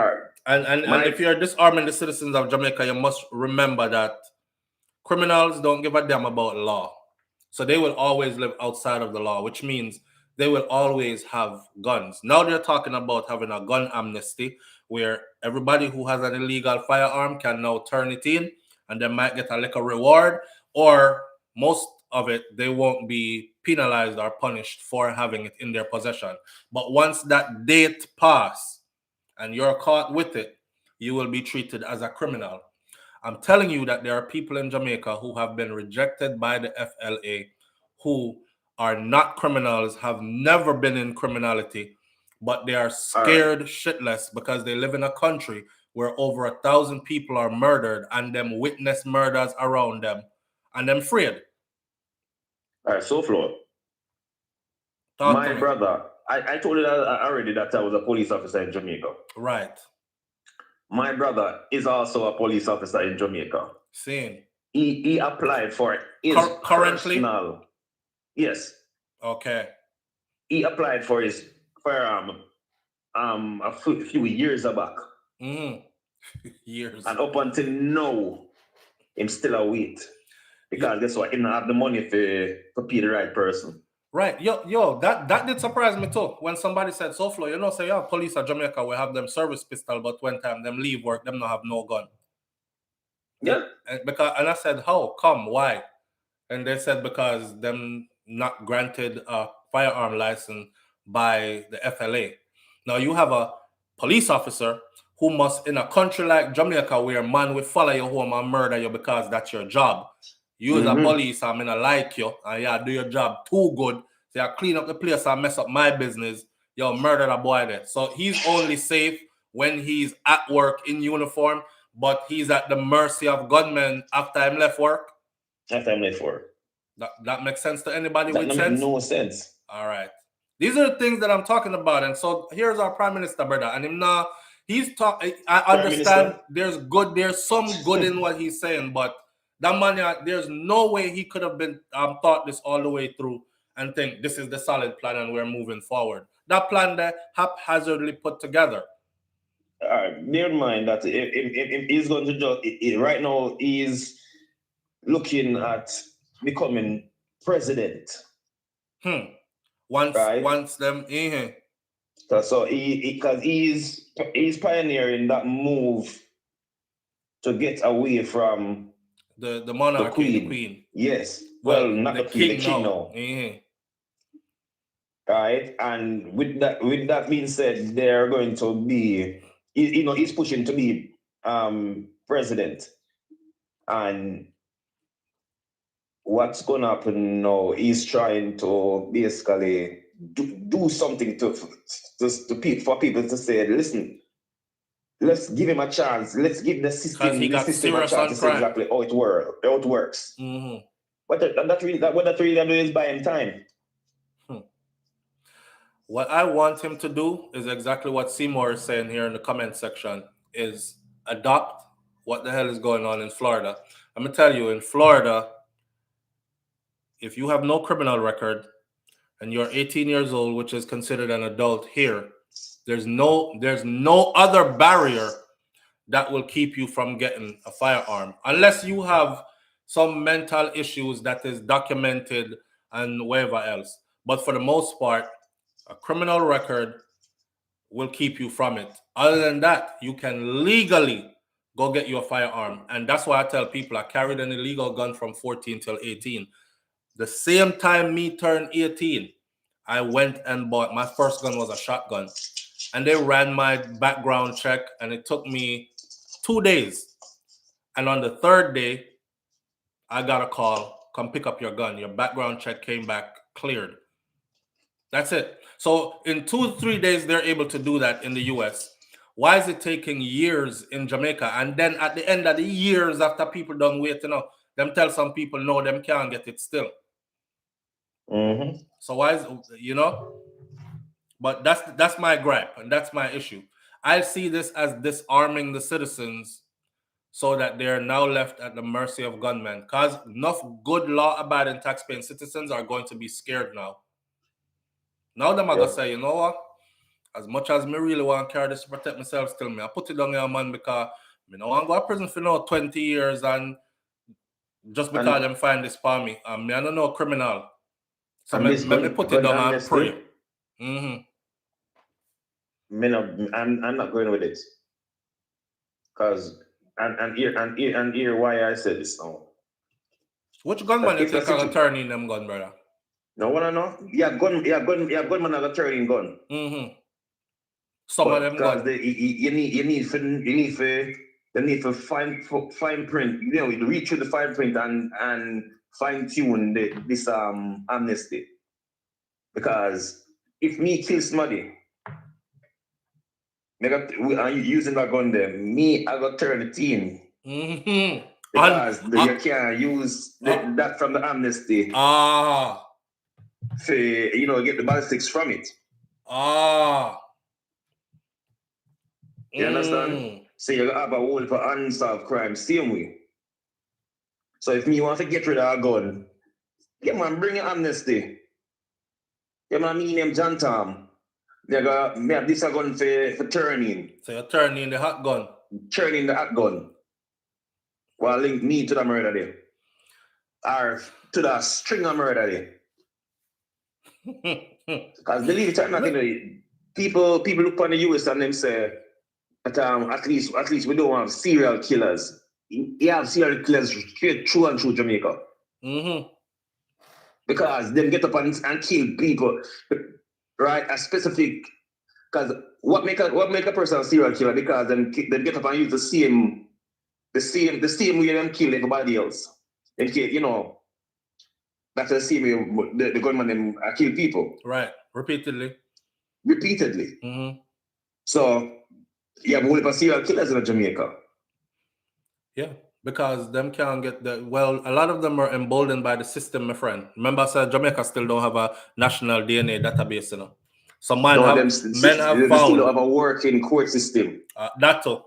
if you're disarming the citizens of Jamaica, you must remember that criminals don't give a damn about law. So they will always live outside of the law, which means they will always have guns. Now they're talking about having a gun amnesty where everybody who has an illegal firearm can now turn it in and they might get a little reward, or most of it, they won't be penalized or punished for having it in their possession. But once that date passes and you're caught with it, you will be treated as a criminal. I'm telling you that there are people in Jamaica who have been rejected by the FLA who are not criminals, have never been in criminality, but they are scared shitless because they live in a country where over 1,000 people are murdered and them witness murders around them and them afraid. All right, SouFLo. My brother, I told you already that I was a police officer in Jamaica. Right. My brother is also a police officer in Jamaica. Same. He applied for his currently? personal. Yes. Okay. He applied for his firearm a few years back. Years. And up until now, I'm still a wait. Because guess what? He don't have the money to pay the right person. Right. Yo, that did surprise me too. When somebody said, SouFLo, say, police at Jamaica, we have them service pistol, but when time them leave work, them not have no gun. Yeah. And I said, how? Come? Why? And they said because them not granted a firearm license by the FLA. Now you have a police officer who must, in a country like Jamaica, where man will follow you home and murder you because that's your job. You as a police, I'm gonna like you, and you do your job too good. So you clean up the place and mess up my business. You murder a boy there. So he's only safe when he's at work in uniform, but he's at the mercy of gunmen after he left work. After I left work. That makes sense to anybody with sense? That makes no sense. All right. These are the things that I'm talking about. And so here's our Prime Minister, brother. And him now, he's talking. I understand there's some good in what he's saying, but that man, there's no way he could have been thought this all the way through and think this is the solid plan and we're moving forward. That plan there haphazardly put together. Bear in mind that if he's going to just right now, he's looking at becoming president. Once them So because he's pioneering that move to get away from the monarchy, the queen. Yes. Well, not the queen, the king now. Right, and with that being said, they're going to be, he's pushing to be president, and what's going to happen now? He's trying to basically do something for people to say, listen, let's give him a chance. Let's give the system a chance to see exactly how it works. What that really doing is buying time. What I want him to do is exactly what Seymour is saying here in the comment section, is adopt what the hell is going on in Florida. I'm going to tell you, in Florida, if you have no criminal record and you're 18 years old, which is considered an adult here, there's no other barrier that will keep you from getting a firearm, unless you have some mental issues that is documented and whatever else. But for the most part, a criminal record will keep you from it. Other than that, you can legally go get you a firearm. And that's why I tell people I carried an illegal gun from 14 till 18. The same time me turned 18, I went and bought, my first gun was a shotgun. And they ran my background check and it took me 2 days. And on the third day, I got a call, come pick up your gun. Your background check came back cleared. That's it. So in 2 to 3 days, they're able to do that in the US. Why is it taking years in Jamaica? And then at the end of the years, after people done waiting up, them tell some people, no, them can't get it still. So why is, but that's my gripe and that's my issue. I see this as disarming the citizens so that they're now left at the mercy of gunmen, because enough good law-abiding taxpaying citizens are going to be scared now. Now them are going to say, you know what? As much as me really want to carry this to protect myself, still me, I put it down here, man, because I don't want to go to prison for 20 years and just because them find this for me. I don't know criminal. So me put it down and pray. I'm not going with it. Because and here why I said this now. Which gunman you think are turn in them gun, brother? No wanna know? Gunman are gonna turn in gun. Some of them guns. You need for fine print. You reach through the fine print and fine tune this amnesty. Because if me kill somebody, using that gun there, I got turn the team. Because you can't use that from the amnesty. To get the ballistics from it. You understand? So you have a whole for unsolved crime, same way. So if me want to get rid of a gun, yeah man, bring your amnesty. Yeah man, me name John Tom. Me have this a gun for turning. So you're turning the hot gun. Turning the hot gun. Well, link me to the murder there. Or to the string of murder there. Because believe it or not, people look on the US and them say that at least we don't have serial killers. You have serial killers true and true Jamaica. Because them get up and kill people, right? A specific, because what make a person a serial killer? Because them get up and use the same way them kill everybody else. That's the same way the gunman them kill people. Right, repeatedly. So you have a whole heap of serial killers in Jamaica. Yeah, because them can't get a lot of them are emboldened by the system, my friend. Remember I said Jamaica still don't have a national DNA database, So men have found still have a working court system. That too.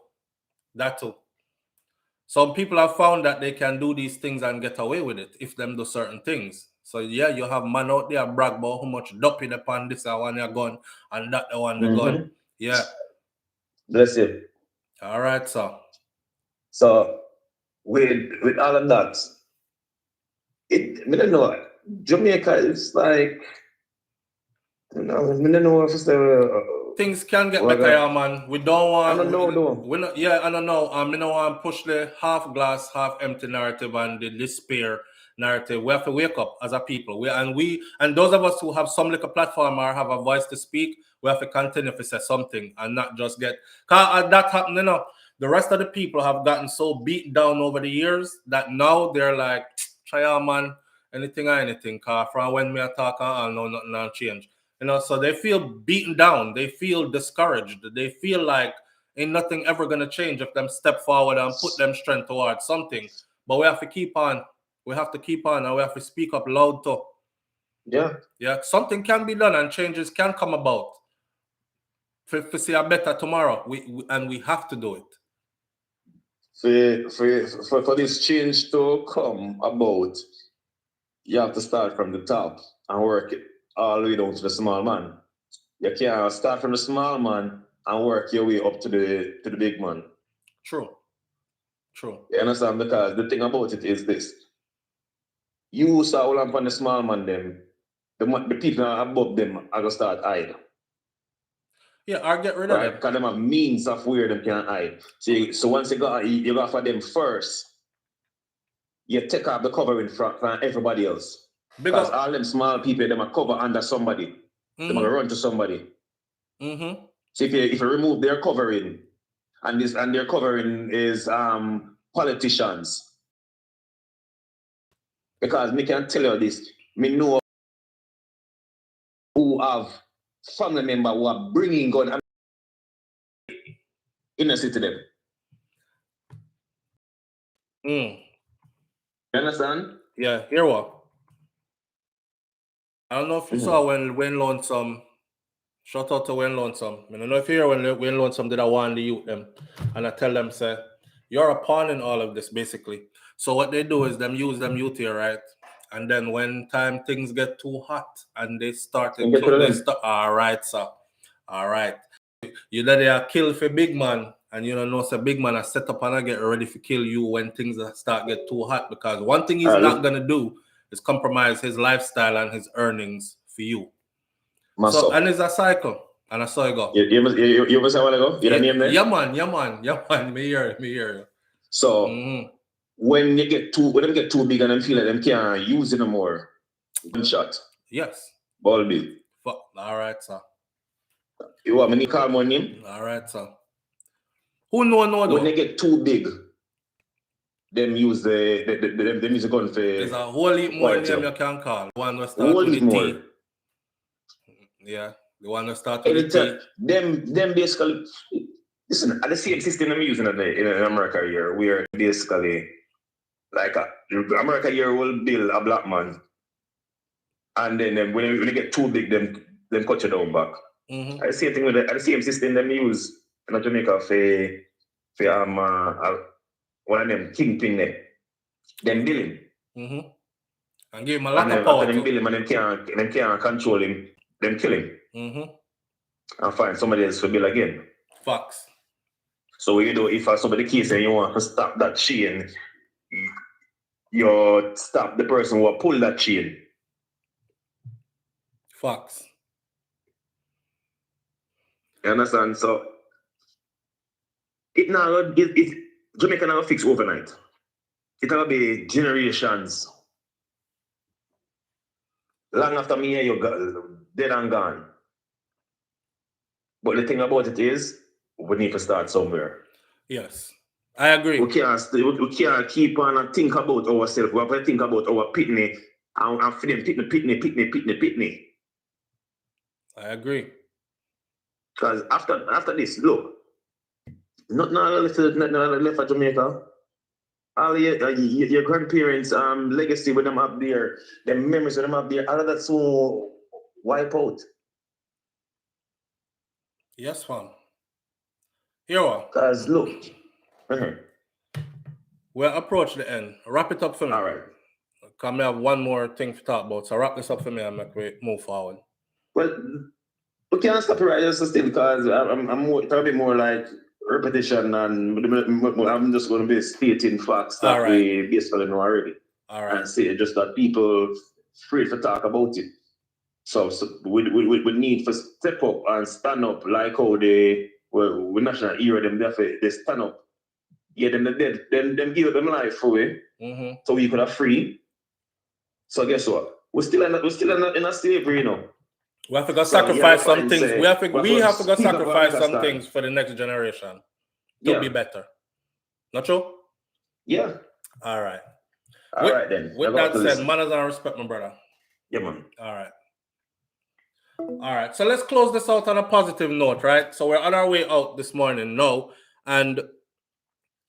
Some people have found that they can do these things and get away with it if them do certain things. So yeah, you have man out there brag about how much dopey upon this one your gun and that the one the gun. Yeah. Bless you. All right, sir. So with all of that, I don't know. Jamaica is like, I don't know if it's things can get better, yeah, man. We don't want. I don't know. I don't know. I don't want to push the half glass, half empty narrative and the despair narrative. We have to wake up as a people. And those of us who have some little platform or have a voice to speak, we have to continue to say something and not just get. Cause that happened, the rest of the people have gotten so beat down over the years that now they're like, try man, anything. Cause from when me talk, no, nothing will change. So they feel beaten down. They feel discouraged. They feel like ain't nothing ever gonna change if them step forward and put them strength towards something. But we have to keep on We have to keep on, and we have to speak up loud too. Yeah. Yeah, something can be done and changes can come about. To see a better tomorrow, we have to do it. For this change to come about, you have to start from the top and work it all the way down to the small man. You can't start from the small man and work your way up to the big man. True. You understand? Because the thing about it is this. You start lamp on the small man, them, the people above them are going to start hide. Yeah, or get rid of them. Because them have means of where them can hide. So once you go for them first, you take off the covering from everybody else. Because all them small people, them are cover under somebody. They are run to somebody. So if you remove their covering, and their covering is politicians. Because me can tell you this, me know who have family member who are bringing gun in the city them. You understand? Yeah, here what? I don't know if you saw when Lonesome, shout out to when Lonesome. I don't know if you hear when Lonesome did I want the youth them, and I tell them, say, you're a pawn in all of this, basically. So what they do is them use them youth here, right? And then when things get too hot and they start all right, sir. All right. You that they are kill for big man, and you don't know so big man are set up and I get ready to kill you when things start get too hot, because one thing he's not gonna do is compromise his lifestyle and his earnings for you. So and it's a cycle. And I saw you go. You ever say a while ago? You the name there? Yeah man. Me hear you. So when they get too big and them feel like them can't use it no more. One shot. Yes. Ball big. All right, sir. You want me to call my name? All right, sir. Who know though? When they get too big, them use the gun for. There's a whole heap more name you can call. One that start with the T. Yeah, the one that start with the T. Them basically. Listen, at the same system I'm using in America here, we are basically like America here will build a black man, and then when they get too big, them cut you down back. The same thing with the same system them use in Jamaica for one of them kingpin there. Them bill him. And give him a lot of power. After them bill him and them can't control him, them kill him. And find somebody else to bill again. Facts. So what you do if somebody case and you want to stop that chain, you stop the person who pull that chain. Facts. You understand? So Jamaica now fix overnight. It'll be generations. Long after me and you dead and gone. But the thing about it is, we need to start somewhere. Yes, I agree. We can't keep on and think about ourselves. We have to think about our pitney and for them pitney. I agree. Because after this, look, nothing left for Jamaica. All your grandparents' legacy with them up there, the memories with them up there, all of that so wipe out. Yes, fam. Here we are. Because look, we'll approach the end. Wrap it up for me. All right. Because I have one more thing to talk about. So wrap this up for me and make we move forward. Well, we can't stop it right just still because I'm probably more like repetition and I'm just going to be stating facts that we basically know already. All right. And say just that people free to talk about it. So we need to step up and stand up like how with national hero them they stand up. Yeah, them give them life for it. So we could have free. So guess what? We're still in a slavery, you know. We have to go sacrifice some things. We have to go sacrifice some things for the next generation to be better. Not true? Yeah. All right. All right then. With that said, manners and respect, my brother. Yeah, man. All right. So let's close this out on a positive note, right? So we're on our way out this morning now. And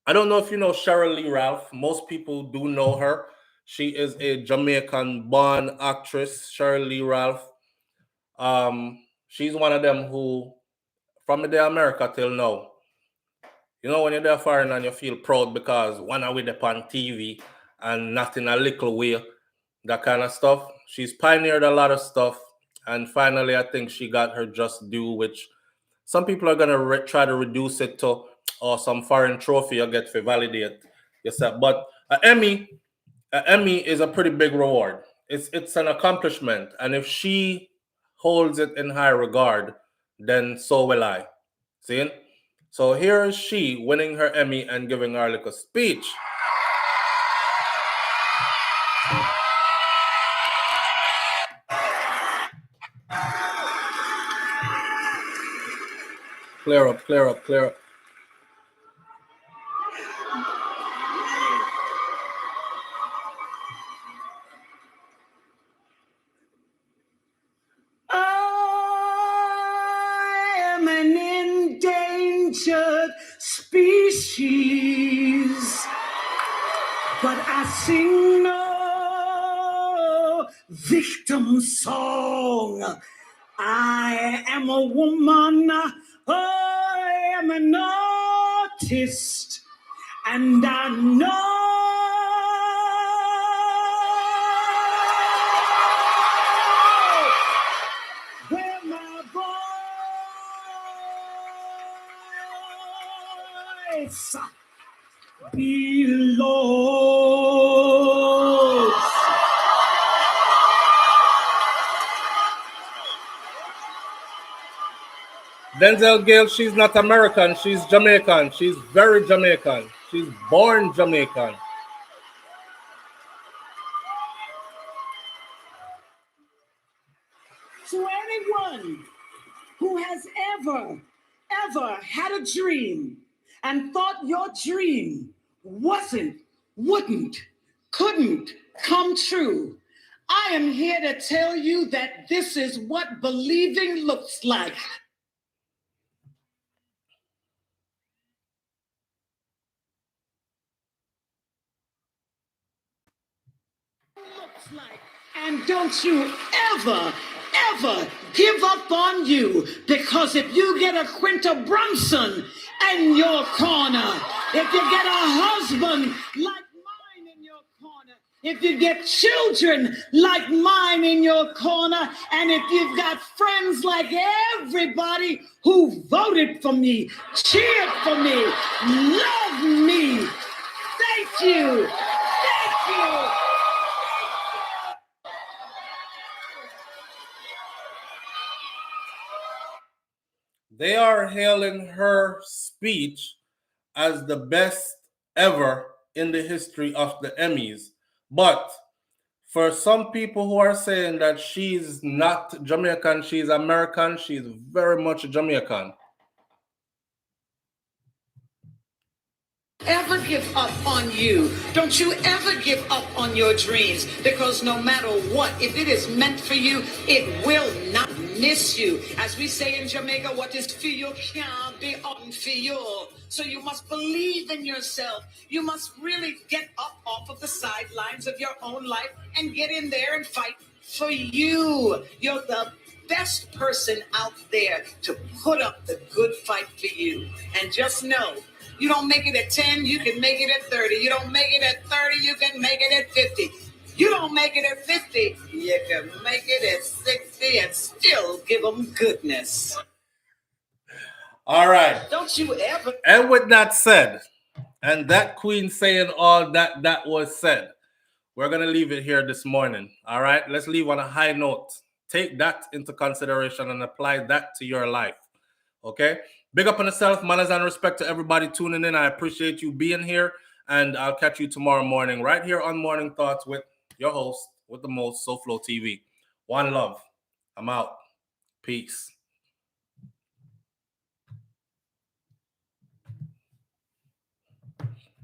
I don't know if you know Cheryl Lee Ralph. Most people do know her. She is a Jamaican-born actress, Shirley Ralph. She's one of them who, from the day America till now, you know, when you're there foreign and you feel proud because one of with up on TV and not in a little way, that kind of stuff. She's pioneered a lot of stuff. And finally, I think she got her just due, which some people are going to try to reduce it to some foreign trophy you get for validate yourself. But Emmy is a pretty big reward. It's an accomplishment. And if she holds it in high regard, then so will I. See? So here is she winning her Emmy and giving her little speech. Clear up. I am an endangered species, but I sing no victim song. I am a woman, I am an artist, and I know where my voice belongs. Denzel Gale, she's not American, she's Jamaican. She's very Jamaican. She's born Jamaican. To anyone who has ever had a dream and thought your dream wouldn't, couldn't come true, I am here to tell you that this is what believing looks like. And don't you ever give up on you, because if you get a Quinta Brunson in your corner, if you get a husband like mine in your corner, if you get children like mine in your corner, and if you've got friends like everybody who voted for me, cheered for me, love me, thank you. They are hailing her speech as the best ever in the history of the Emmys. But for some people who are saying that she's not Jamaican, she's American, she's very much Jamaican. Ever give up on you. Don't you ever give up on your dreams, because no matter what, if it is meant for you, it will not miss you. As we say in Jamaica, what is for you can't be unfeel. So you must believe in yourself. You must really get up off of the sidelines of your own life and get in there and fight for you. You're the best person out there to put up the good fight for you. And just know, you don't make it at 10, you can make it at 30. You don't make it at 30, you can make it at 50. You don't make it at 50, you can make it at 60 and still give them goodness. All right. Don't you ever. And with that said, and that queen saying all that was said, we're going to leave it here this morning. All right. Let's leave on a high note. Take that into consideration and apply that to your life. Okay. Big up on yourself, manners and respect to everybody tuning in. I appreciate you being here, and I'll catch you tomorrow morning right here on Morning Thoughts with your host with the most, SouFLoTV. One love. I'm out. Peace.